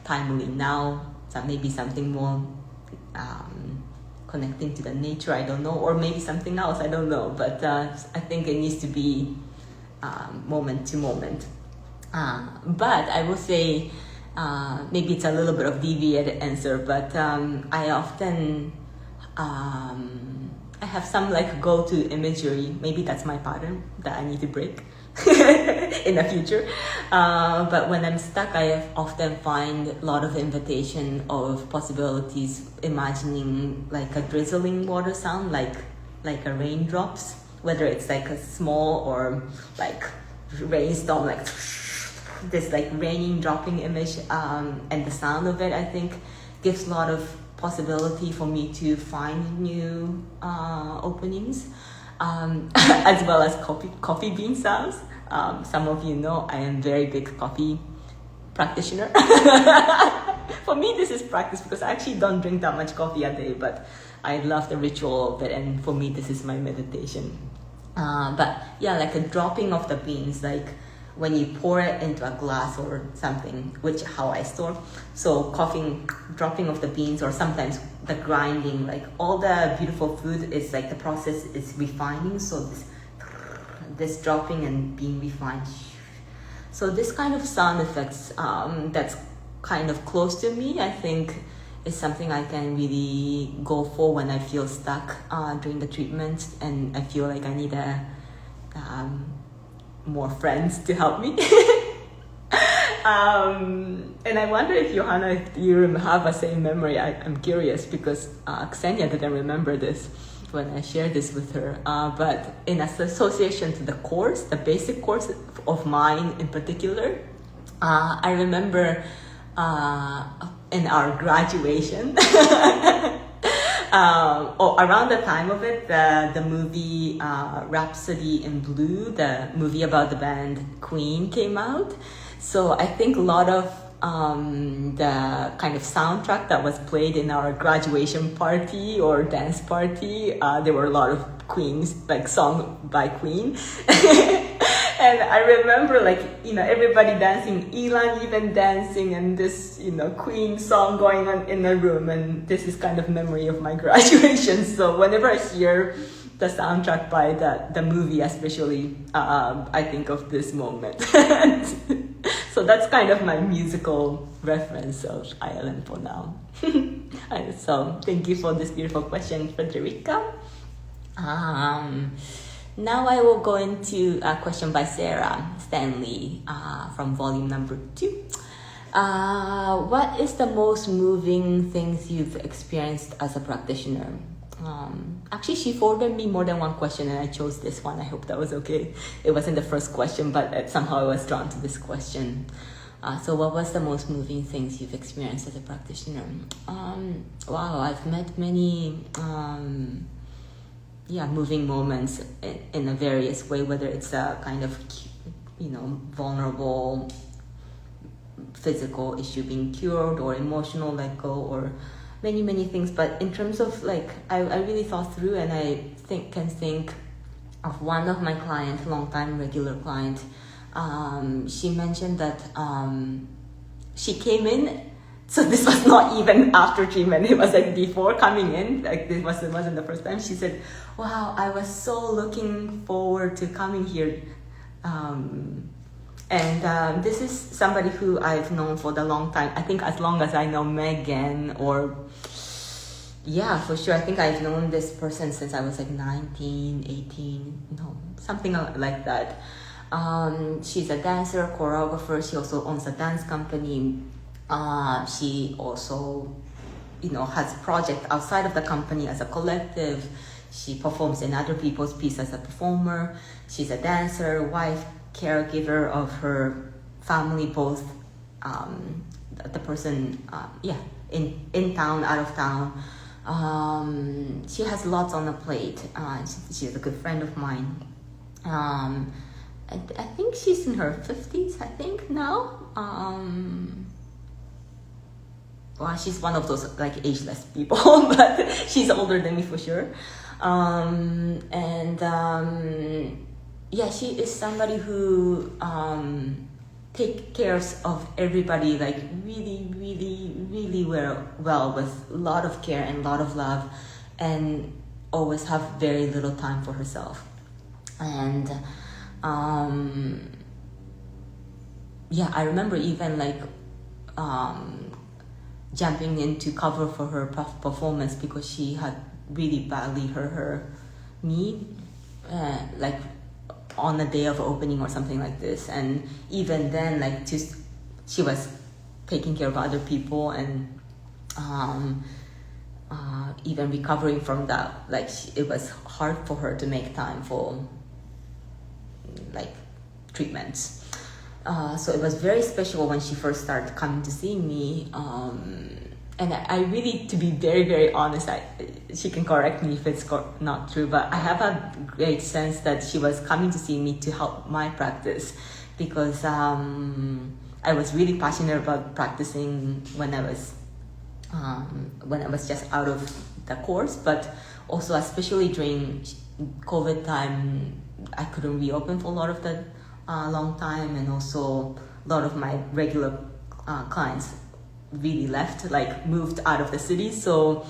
timely now, that may be something more connecting to the nature, I don't know, or maybe something else, I don't know. But I think it needs to be moment to moment. But I will say, maybe it's a little bit of deviated answer, but I often I have some like go-to imagery. Maybe that's my pattern that I need to break in the future. But when I'm stuck, I often find a lot of invitation of possibilities, imagining like a drizzling water sound, like a raindrops, whether it's like a small or like rainstorm, like this like raining dropping image, and the sound of it, I think, gives a lot of possibility for me to find new openings, as well as coffee bean sounds. Some of you know I am very big coffee practitioner. For me, this is practice because I actually don't drink that much coffee a day, but I love the ritual of it, and for me, this is my meditation. But yeah, like a dropping of the beans, like when you pour it into a glass or something, which how I store. So dropping of the beans, or sometimes the grinding, like all the beautiful food is like the process is refining. So this dropping and being refined. So this kind of sound effects, that's kind of close to me, I think is something I can really go for when I feel stuck during the treatment, and I feel like I need more friends to help me. And I wonder if Johanna, if you have the same memory. I'm curious because Xenia didn't remember this when I shared this with her. But in association to the course, the basic course of mine in particular, I remember in our graduation, or around the time of it, the movie Rhapsody in Blue, the movie about the band Queen, came out. So I think a lot of the kind of soundtrack that was played in our graduation party or dance party, there were a lot of Queen's, like song by Queen. And I remember, like, everybody dancing, Elon even dancing, and this, Queen song going on in the room. And this is kind of memory of my graduation. So whenever I hear the soundtrack by the movie, especially, I think of this moment. So that's kind of my musical reference of Ireland for now. So thank you for this beautiful question, Frederika. Now I will go into a question by Sarah Stanley from volume number 2. What is the most moving things you've experienced as a practitioner? Actually, she forwarded me more than one question and I chose this one. I hope that was okay. It wasn't the first question, but somehow I was drawn to this question. So what was the most moving things you've experienced as a practitioner? Wow, I've met many moving moments in a various way, whether it's a kind of, vulnerable physical issue being cured or emotional let go or many things. But in terms of I really thought through, and I can think of one of my clients, long time regular client. She mentioned that she came in, so this was not even after treatment, it was before coming in, it wasn't the first time. She said, wow, I was so looking forward to coming here. And this is somebody who I've known for the long time. I think as long as I know Megan, or for sure. I think I've known this person since I was 19, 18, something like that. She's a dancer, choreographer. She also owns a dance company. She also, has a project outside of the company as a collective. She performs in other people's pieces as a performer. She's a dancer, wife, caregiver of her family, both the person, in town, out of town. She has lots on the plate. She's a good friend of mine. I think she's in her 50s, I think, now. She's one of those ageless people, but she's older than me for sure. She is somebody who take care of everybody really well, with a lot of care and a lot of love, and always have very little time for herself. And I remember even jumping in to cover for her performance because she had really badly hurt her knee, on the day of opening or something like this. And even then, she was taking care of other people and even recovering from that. It was hard for her to make time for treatments. So it was very special when she first started coming to see me. And I really, to be very, very honest, she can correct me if it's not true, but I have a great sense that she was coming to see me to help my practice, because I was really passionate about practicing when I was just out of the course, but also especially during COVID time, I couldn't reopen for a lot of the long time, and also a lot of my regular clients really left, moved out of the city. So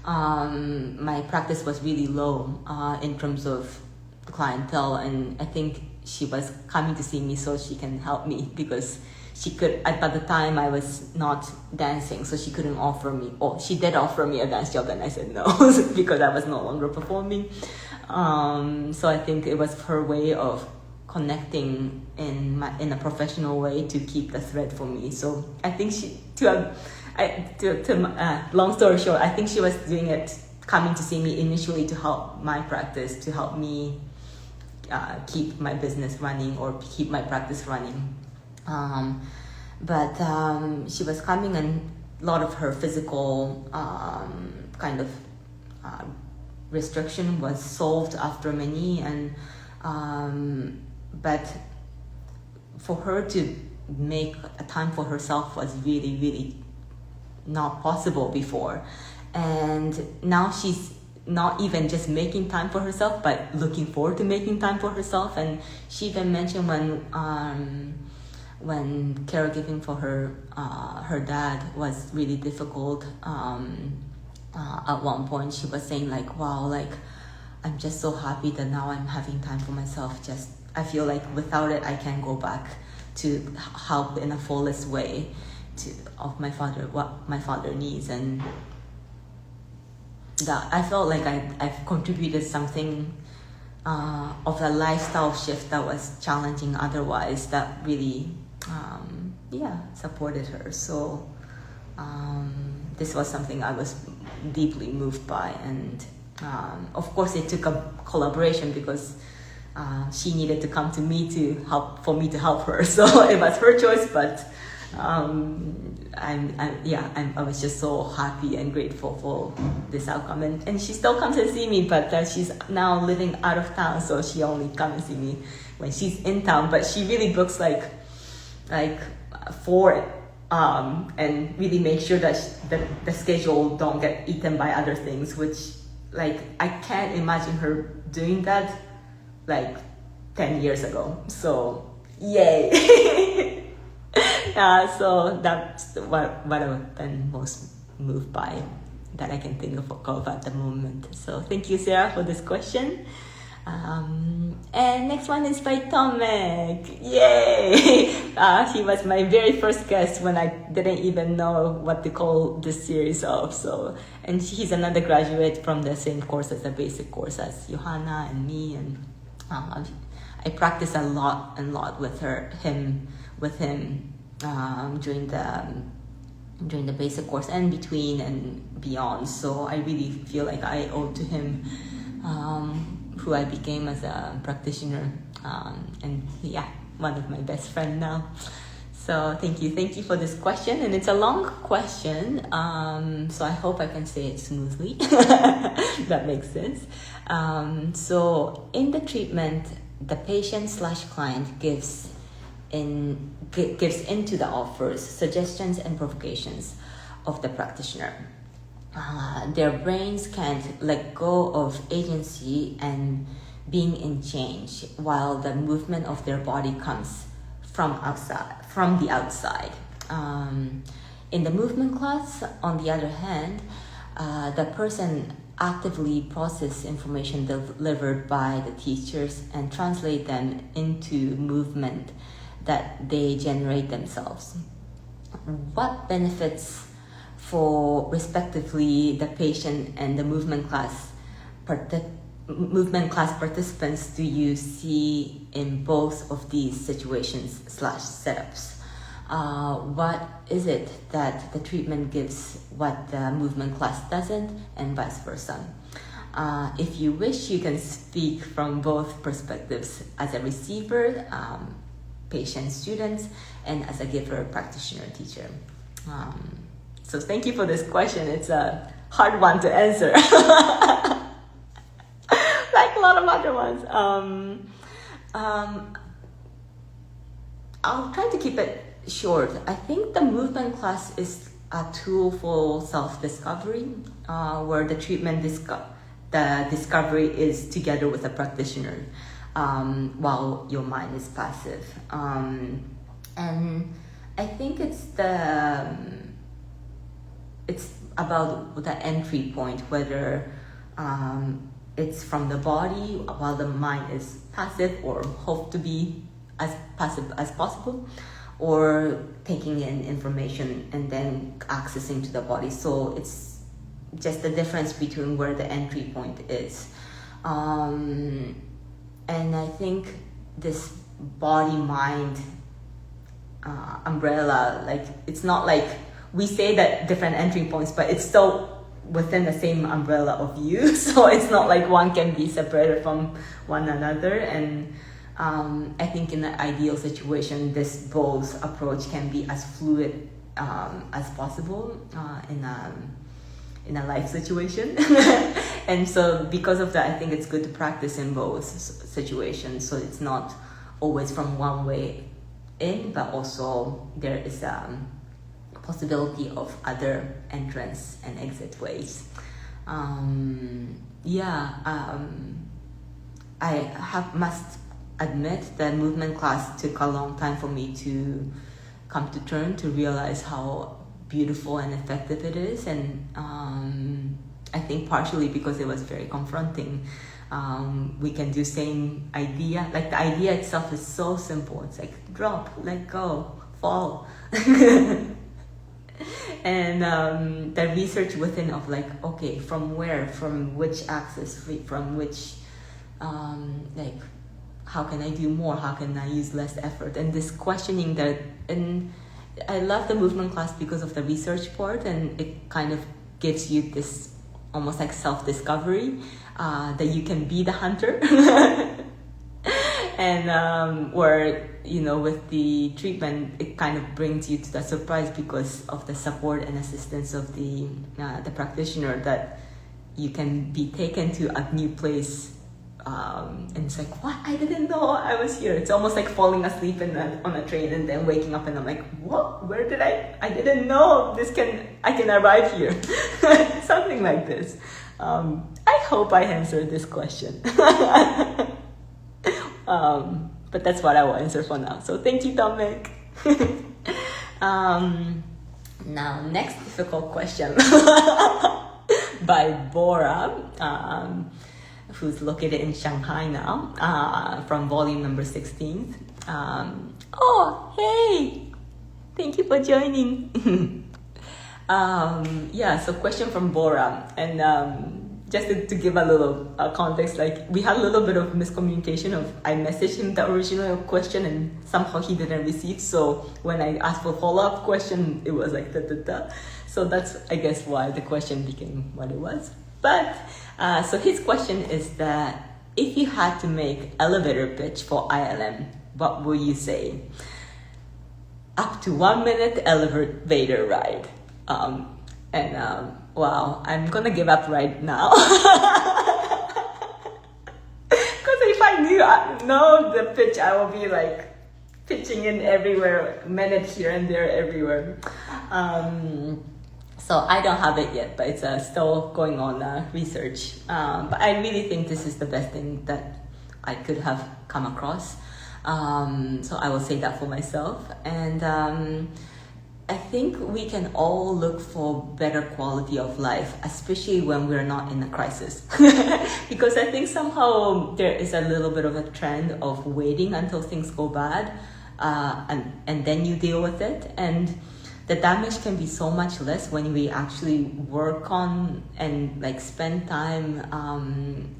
my practice was really low in terms of clientele, and I think she was coming to see me so she can help me, because she could, by the time I was not dancing, so she couldn't offer me, or she did offer me a dance job, and I said no because I was no longer performing. So I think it was her way of connecting in a professional way to keep the thread for me. So I think long story short, I think she was doing it, coming to see me initially to help my practice, to help me keep my business running or keep my practice running. But she was coming, and a lot of her physical restriction was solved after many, and but for her to make a time for herself was really, really not possible before. And now she's not even just making time for herself, but looking forward to making time for herself. And she even mentioned when caregiving for her dad was really difficult, at one point she was saying wow, I'm just so happy that now I'm having time for myself. Just, I feel like without it, I can't go back to help in a fullest way of my father, what my father needs. And that I felt like I've contributed something of a lifestyle shift that was challenging otherwise, that really supported her. So this was something I was deeply moved by, and of course it took a collaboration because she needed to come to me for me to help her. So it was her choice, but I was just so happy and grateful for this outcome. And she still comes and see me, but she's now living out of town, so she only comes and see me when she's in town. But she really books like for and really make sure that the schedule don't get eaten by other things, which like I can't imagine her doing that like 10 years ago. So yay. So that's what I've been most moved by that I can think of at the moment. So thank you, Sarah, for this question. And next one is by Tomek. Yay! He was my very first guest when I didn't even know what to call this series of. And he's an undergraduate from the same course as the basic course as Johanna and me. And I practice a lot with him during the basic course and between and beyond. So I really feel like I owe to him who I became as a practitioner, and one of my best friends now. So thank you for this question, and it's a long question, so I hope I can say it smoothly. That makes sense. So in the treatment, the patient/client gives into the offers, suggestions and provocations of the practitioner. Their brains can't let go of agency and being in change, while the movement of their body comes from the outside. In the movement class, on the other hand, the person actively process information delivered by the teachers and translate them into movement that they generate themselves. What benefits for respectively the patient and the movement class participants do you see in both of these situations/setups? What is it that the treatment gives what the movement class doesn't, and vice versa? If you wish, you can speak from both perspectives, as a receiver, patient, students, and as a giver, practitioner, teacher. So thank you for this question. It's a hard one to answer. Like a lot of other ones. I'll try to keep it short. I think the movement class is a tool for self-discovery, where the treatment the discovery is together with a practitioner, while your mind is passive. And I think it's about the entry point, whether it's from the body while the mind is passive, or hope to be as passive as possible, or taking in information and then accessing to the body. So it's just the difference between where the entry point is. And I think this body-mind umbrella, like, it's not like we say that different entry points, but it's still within the same umbrella of you. So it's not like one can be separated from one another. And I think in the ideal situation, this both approach can be as fluid as possible in a life situation. And so because of that, I think it's good to practice in both situations. So it's not always from one way in, but also there is possibility of other entrance and exit ways. I must admit that movement class took a long time for me to come to terms to realize how beautiful and effective it is. And I think partially because it was very confronting. We can do same idea, like the idea itself is so simple. It's like drop, let go, fall. And the research within of like, okay, from where, from which axis, from which, like, how can I do more? How can I use less effort? And this questioning that, and I love the movement class because of the research part, and it kind of gives you this almost like self-discovery that you can be the hunter. And where, with the treatment, it kind of brings you to the surprise because of the support and assistance of the practitioner, that you can be taken to a new place. And it's like, what? I didn't know I was here. It's almost like falling asleep on a train and then waking up and I'm like, what? Where did I didn't know I can arrive here. Something like this. I hope I answered this question. But that's what I will answer for now. So thank you, Tomek. Now, next difficult question by Bora, who's located in Shanghai now, from volume number 16. Oh, hey! Thank you for joining. So question from Bora. And just to give a little context, like we had a little bit of miscommunication of I messaged him the original question and somehow he didn't receive. So when I asked for follow-up question, it was like da. So that's, I guess, why the question became what it was. But, so his question is that if you had to make elevator pitch for ILM, what would you say? Up to 1 minute elevator ride. Wow, I'm gonna give up right now. Because if I know the pitch, I will be like pitching in everywhere, minute here and there, everywhere. So I don't have it yet, but it's still going on research. But I really think this is the best thing that I could have come across. So I will say that for myself. And I think we can all look for better quality of life, especially when we're not in a crisis. Because I think somehow there is a little bit of a trend of waiting until things go bad, and then you deal with it. And the damage can be so much less when we actually work on and like spend time,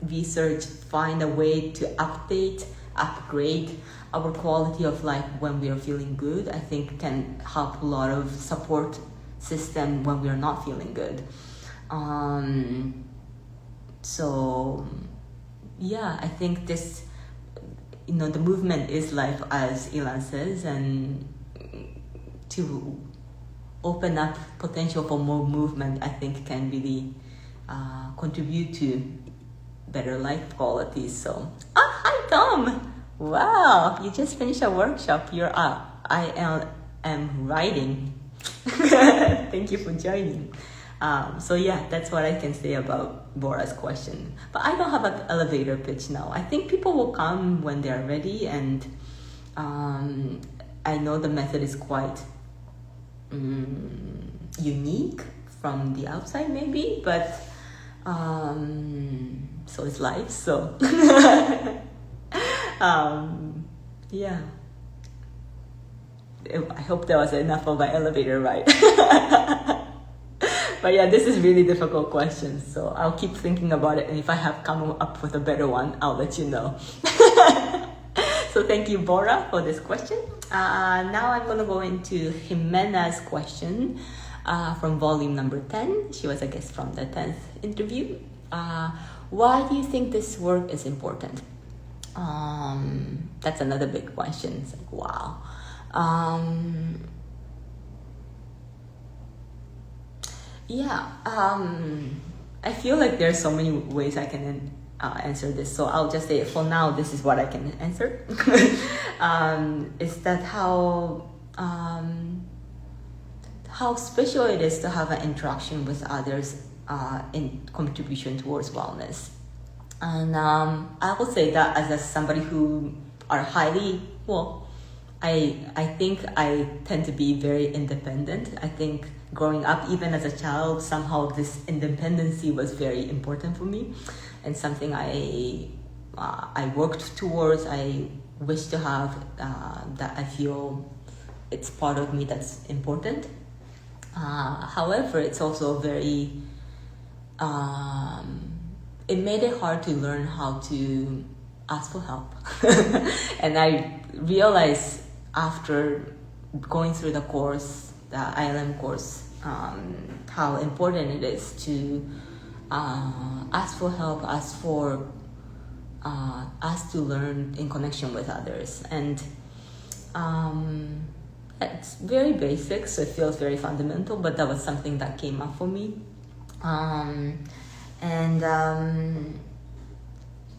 research, find a way to upgrade our quality of life when we are feeling good. I think can help a lot of support system when we are not feeling good. So yeah, I think this, the movement is life, as Ilan says, and to open up potential for more movement, I think can really contribute to better life quality. So, hi Tom! Wow, you just finished a workshop. You're I am writing. Thank you for joining. So yeah, that's what I can say about Bora's question. But I don't have an elevator pitch now. I think people will come when they are ready, and I know the method is quite unique from the outside maybe, but so it's life, so yeah, I hope that was enough of my elevator ride. But yeah, this is really difficult question, so I'll keep thinking about it, and if I have come up with a better one, I'll let you know. So thank you, Bora, for this question. Now I'm going to go into Ximena's question from volume number 10. She was a guest from the 10th interview. Why do you think this work is important? That's another big question. It's like, wow. I feel like there's so many ways I can answer this, so I'll just say for now this is what I can answer. Is that how special it is to have an interaction with others in contribution towards wellness. And I will say that as somebody who are highly, I think I tend to be very independent. I think growing up, even as a child, somehow this independency was very important for me, and something I worked towards. I wish to have that. I feel it's part of me that's important. However, it's also very. It made it hard to learn how to ask for help, and I realized after going through the course, the ILM course, how important it is to ask for help, ask to learn in connection with others. And it's very basic, so it feels very fundamental, but that was something that came up for me.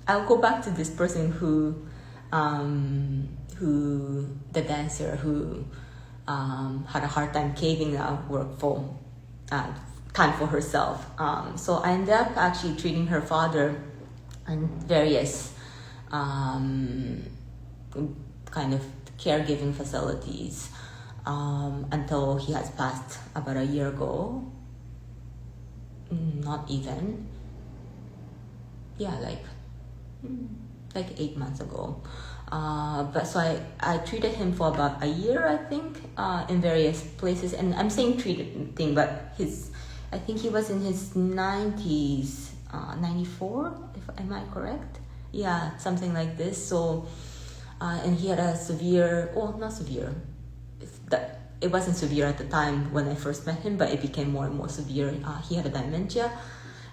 I'll go back to this person who the dancer who had a hard time caving out work for time for herself. So I ended up actually treating her father in various kind of caregiving facilities until he has passed about a year ago. Not even. Yeah, like 8 months ago. But so I treated him for about a year, I think, in various places. And I'm saying treated thing, but I think he was in his 90s, 94, am I correct? Yeah, something like this. So, and he had a severe, not severe. It wasn't severe at the time when I first met him, but it became more and more severe. He had a dementia,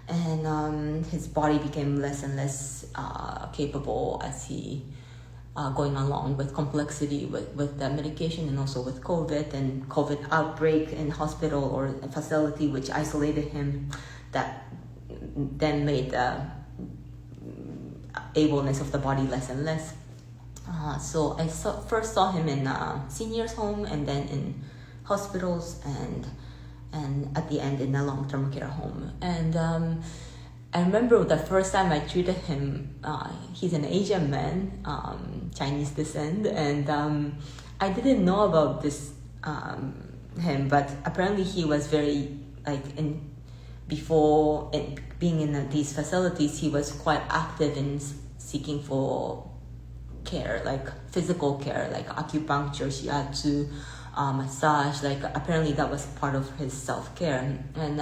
and his body became less and less capable as he going along with complexity with the medication, and also with COVID outbreak in hospital or a facility which isolated him, that then made the ableness of the body less and less. So I first saw him in seniors home, and then in hospitals, and at the end in a long-term care home. And I remember the first time I treated him, he's an Asian man, Chinese descent, and I didn't know about this him, but apparently he was very before being in these facilities, he was quite active in seeking for care, like physical care, like acupuncture, shiatsu, massage. Like apparently that was part of his self-care. And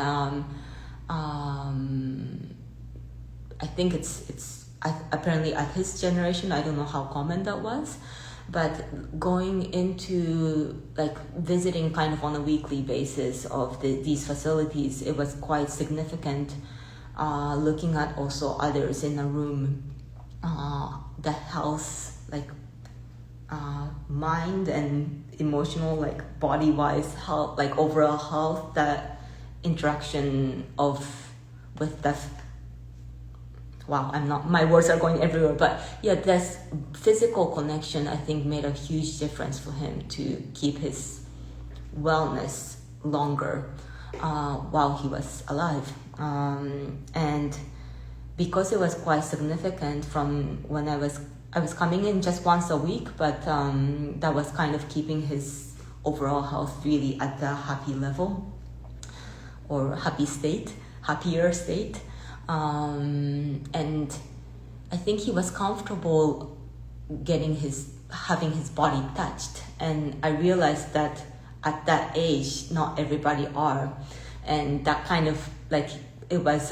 I think it's apparently at his generation, I don't know how common that was, but going into visiting kind of on a weekly basis of these facilities, it was quite significant. Looking at also others in a room, the health, mind and emotional, body-wise health, overall health, that interaction with the. Wow, my words are going everywhere, but yeah, this physical connection, I think, made a huge difference for him to keep his wellness longer while he was alive. And because it was quite significant from when I was coming in just once a week, but that was kind of keeping his overall health really at the happy level, or happier state. And I think he was comfortable having his body touched. And I realized that at that age, not everybody are. And that kind of it was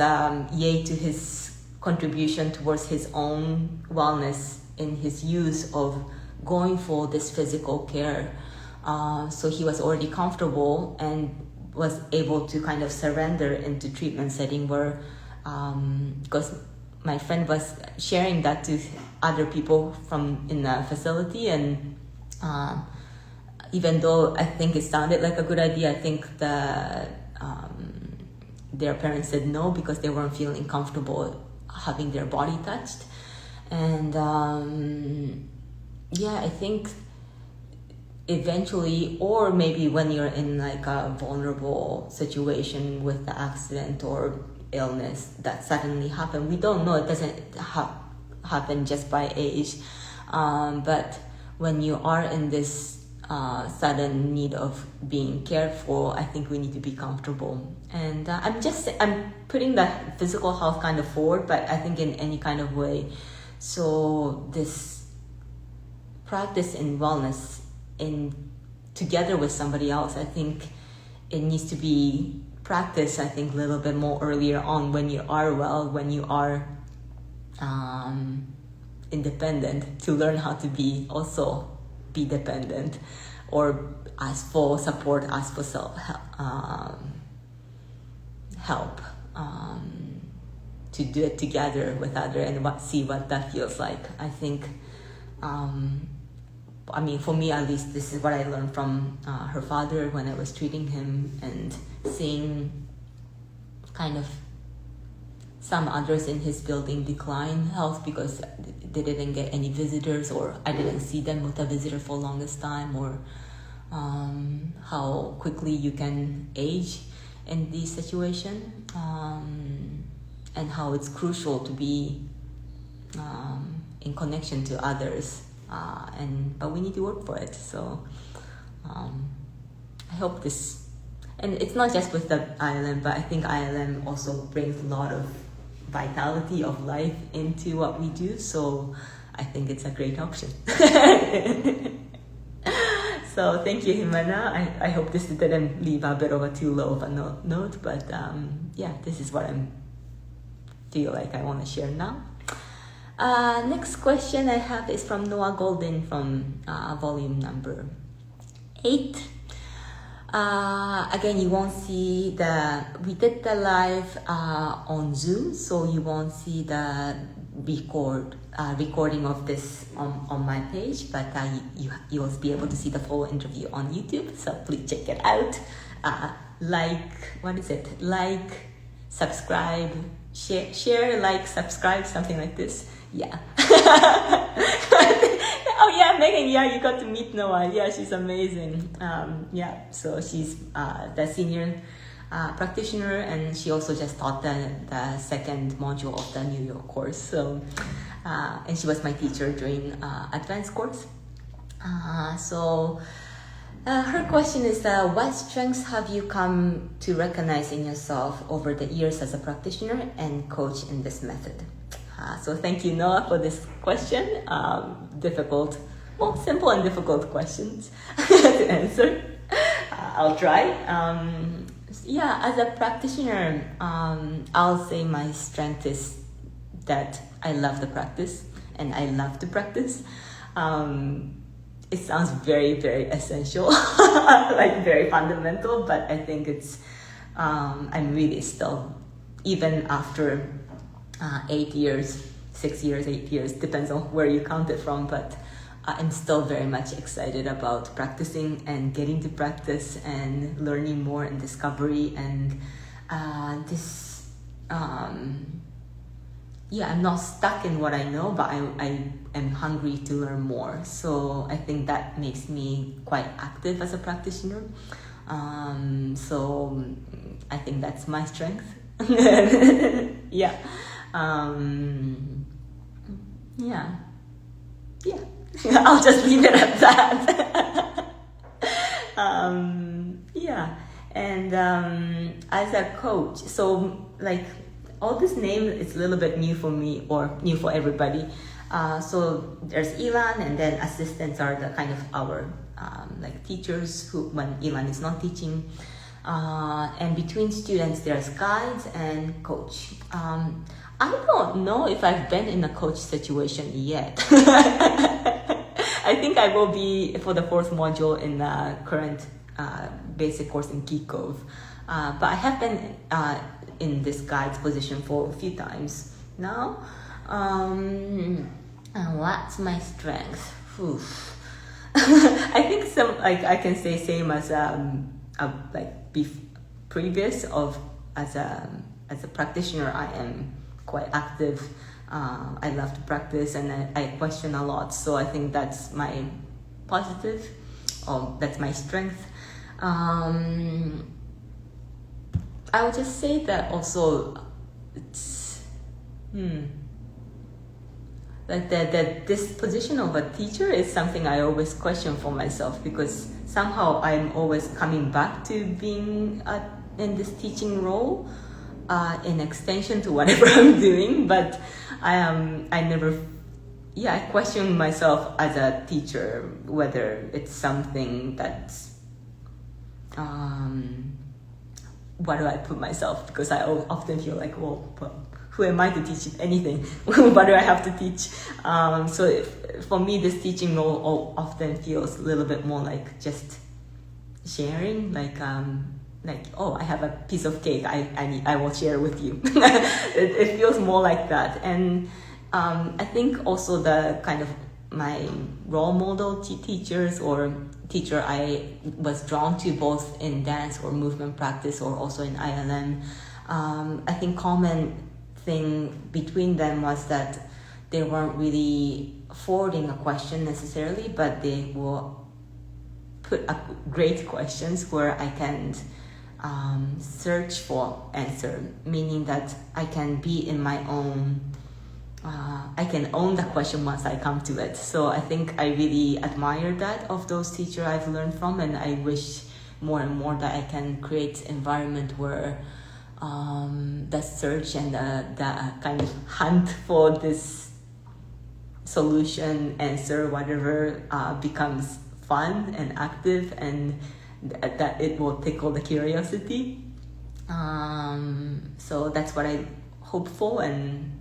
yay to his contribution towards his own wellness in his use of going for this physical care. So he was already comfortable and was able to kind of surrender into treatment setting where, because my friend was sharing that to other people in the facility, and even though I think it sounded like a good idea, I think their parents said no because they weren't feeling comfortable having their body touched. And I think eventually, or maybe when you're in a vulnerable situation with the accident or illness that suddenly happened, we don't know, it doesn't happen just by age, but when you are in this sudden need of being cared for, I think we need to be comfortable. And I'm putting that physical health kind of forward, but I think in any kind of way. So this practice in wellness together with somebody else, I think it needs to be practiced, I think, a little bit more earlier on, when you are well, when you are independent, to learn how to be dependent. or ask for support, ask for help to do it together with others and see what that feels like. I think, for me at least, this is what I learned from her father when I was treating him, and seeing kind of some others in his building decline health because they didn't get any visitors, or I didn't see them with a visitor for the longest time, or how quickly you can age in these situations, and how it's crucial to be in connection to others, but we need to work for it. So I hope this, and it's not just with the ILM, but I think ILM also brings a lot of vitality of life into what we do, so I think it's a great option. So thank you, Ximena. I hope this didn't leave a bit of a too low of a note, but this is what I feel like I want to share now. Next question I have is from Noa Goldin from volume number 8. Again, you won't see we did the live on Zoom, so you won't see the recording of this on my page, but you will be able to see the full interview on YouTube, so please check it out. Like, subscribe, share, like, subscribe, something like this. Yeah. Oh yeah, Megan, you got to meet Noa. Yeah, she's amazing. So she's the senior practitioner, and she also just taught the second module of the New York course. So, and she was my teacher during advanced course. Her question is, what strengths have you come to recognize in yourself over the years as a practitioner and coach in this method? So thank you, Noa, for this question. Simple and difficult questions to answer. I'll try. As a practitioner, I'll say my strength is that I love the practice and I love to practice. It sounds very, very essential, like very fundamental, but I think it's, I'm really still, even after 8 years, 6 years, 8 years, depends on where you count it from, but I'm still very much excited about practicing and getting to practice and learning more and discovery, and I'm not stuck in what I know, but I am hungry to learn more. So I think that makes me quite active as a practitioner. So I think that's my strength. I'll just leave it at that. And as a coach, so like all this name is a little bit new for me, or new for everybody. So there's Ilan, and then assistants are the kind of our like teachers who, when Ilan is not teaching. And between students, there's guides and coach. I don't know if I've been in a coach situation yet. I think I will be for the 4th module in the current basic course in Kikov. But I have been in this guide's position for a few times now. And what's my strength? I think I can say same as previous of as a practitioner. I am quite active. I love to practice, and I question a lot. So I think that's my positive, or that's my strength. I would just say that also it's like that this position of a teacher is something I always question for myself, because somehow I'm always coming back to being in this teaching role, in extension to whatever I'm doing, but I question myself as a teacher whether it's something that's what do I put myself, because I often feel like, well, who am I to teach anything? What do I have to teach? For me, this teaching role often feels a little bit more like just sharing, like oh, I have a piece of cake, I will share with you. It feels more like that. And I think also the kind of my role model teachers or teacher I was drawn to both in dance or movement practice or also in ILM. I think common thing between them was that they weren't really forwarding a question necessarily, but they will put up great questions where I can search for answer, meaning that I can be in my own, I can own the question once I come to it. So I think I really admire that of those teachers I've learned from, and I wish more and more that I can create environment where the search and the kind of hunt for this solution, answer, whatever, becomes fun and active, and that it will tickle the curiosity. So that's what I hope for, and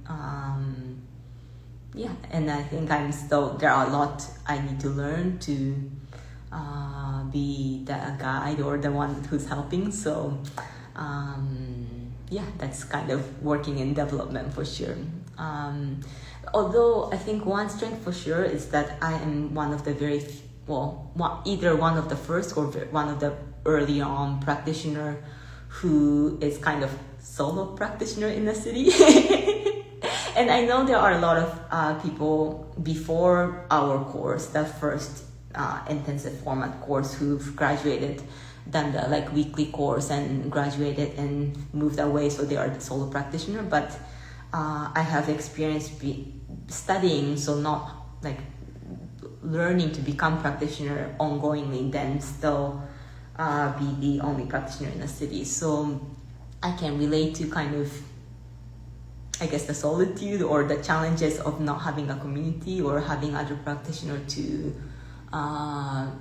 and I think there are a lot I need to learn to be the guide or the one who's helping. So that's kind of working in development for sure. Although I think one strength for sure is that I am one of the either one of the first or one of the early on practitioner who is kind of solo practitioner in the city. And I know there are a lot of people before our course, the first intensive format course, who've graduated, done the weekly course and graduated and moved away, so they are the solo practitioner. But I have experience studying, so not learning to become practitioner ongoingly, then still be the only practitioner in the city. So I can relate to kind of, I guess, the solitude or the challenges of not having a community or having other practitioner to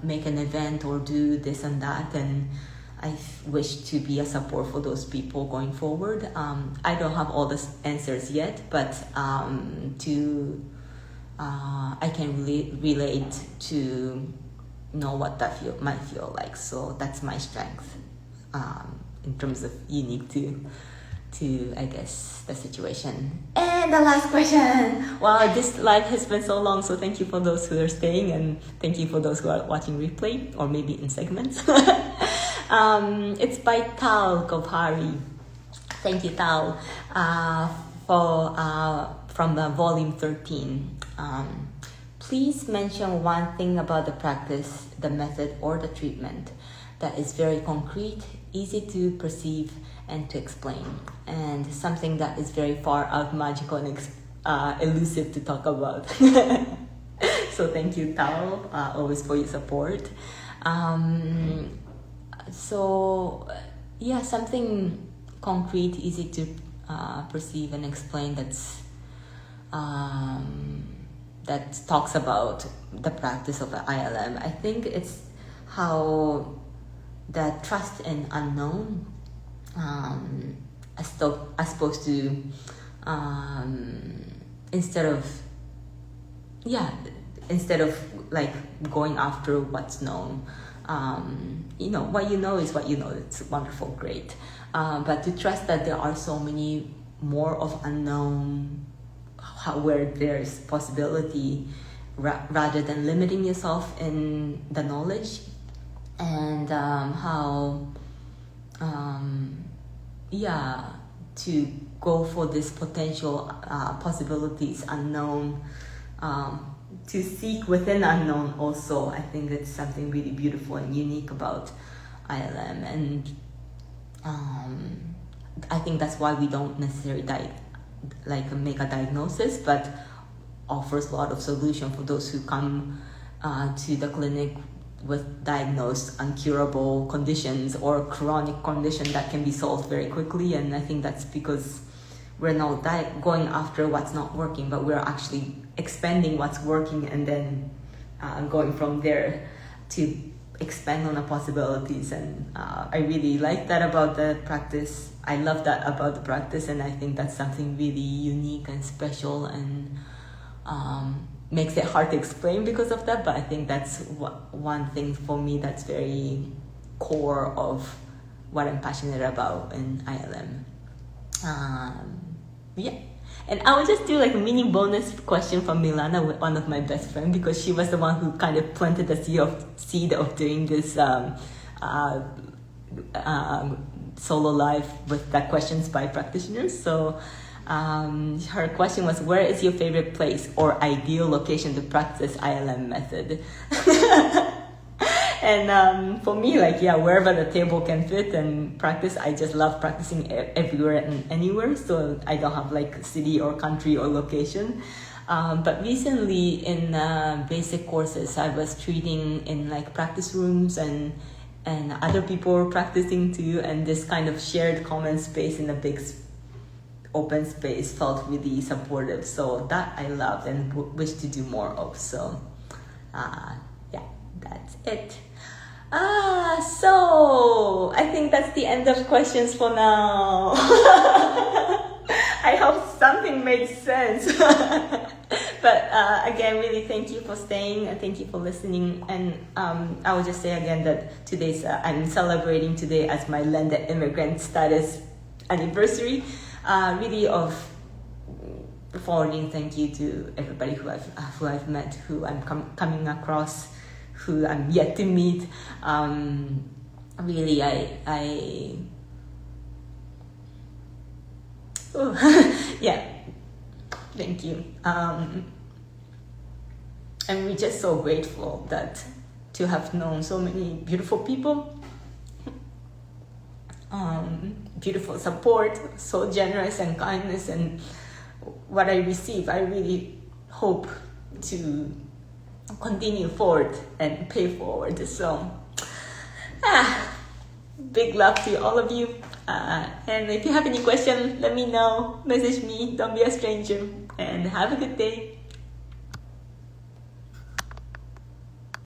make an event or do this and that. And I wish to be a support for those people going forward. I don't have all the answers yet, but I can relate to know what that might feel like. So that's my strength in terms of unique to I guess the situation. And the last question. Wow, this live has been so long, so thank you for those who are staying, and thank you for those who are watching replay or maybe in segments. It's by Tal Govhari. Thank you, Tal, from the volume 13. Please mention one thing about the practice, the method, or the treatment that is very concrete, easy to perceive and to explain, and something that is very far out magical and elusive to talk about. So thank you, Tal, always for your support. Something concrete, easy to perceive and explain, that talks about the practice of ILM. I think it's how the trust in unknown, as opposed to instead of going after what's known, what you know is what you know. It's wonderful, great, but to trust that there are so many more of unknown, where there's possibility, rather than limiting yourself in the knowledge, and to go for this potential possibilities unknown, to seek within unknown also. I think that's something really beautiful and unique about ILM, and I think that's why we don't necessarily make a diagnosis, but offers a lot of solution for those who come to the clinic with diagnosed uncurable conditions or chronic condition that can be solved very quickly. And I think that's because we're not going after what's not working, but we're actually expanding what's working and then going from there to expand on the possibilities, and I really like that about the practice. I love that about the practice, and I think that's something really unique and special, and makes it hard to explain because of that. But I think that's one thing for me that's very core of what I'm passionate about in ILM. Yeah. And I will just do like a mini bonus question from Milena, one of my best friends, because she was the one who kind of planted the seed of doing this solo live with the questions by practitioners. So her question was, where is your favorite place or ideal location to practice ILM method? And for me, like, yeah, wherever the table can fit and practice, I just love practicing everywhere and anywhere. So I don't have like city or country or location. But recently in basic courses, I was treating in like practice rooms, and other people were practicing too. And this kind of shared common space in a big open space felt really supportive. So that I loved and wish to do more of. So yeah, that's it. So I think that's the end of questions for now. I hope something made sense. But again, really thank you for staying and thank you for listening. And I will just say again that today's I'm celebrating today as my landed immigrant status anniversary. Really of forwarding thank you to everybody who I've met, who I'm coming across, who I'm yet to meet. Really, yeah, thank you. And we're just so grateful to have known so many beautiful people, beautiful support, so generous and kindness, and what I receive, I really hope to continue forward and pay forward. So big love to all of you, and if you have any questions, let me know, message me, don't be a stranger, and have a good day.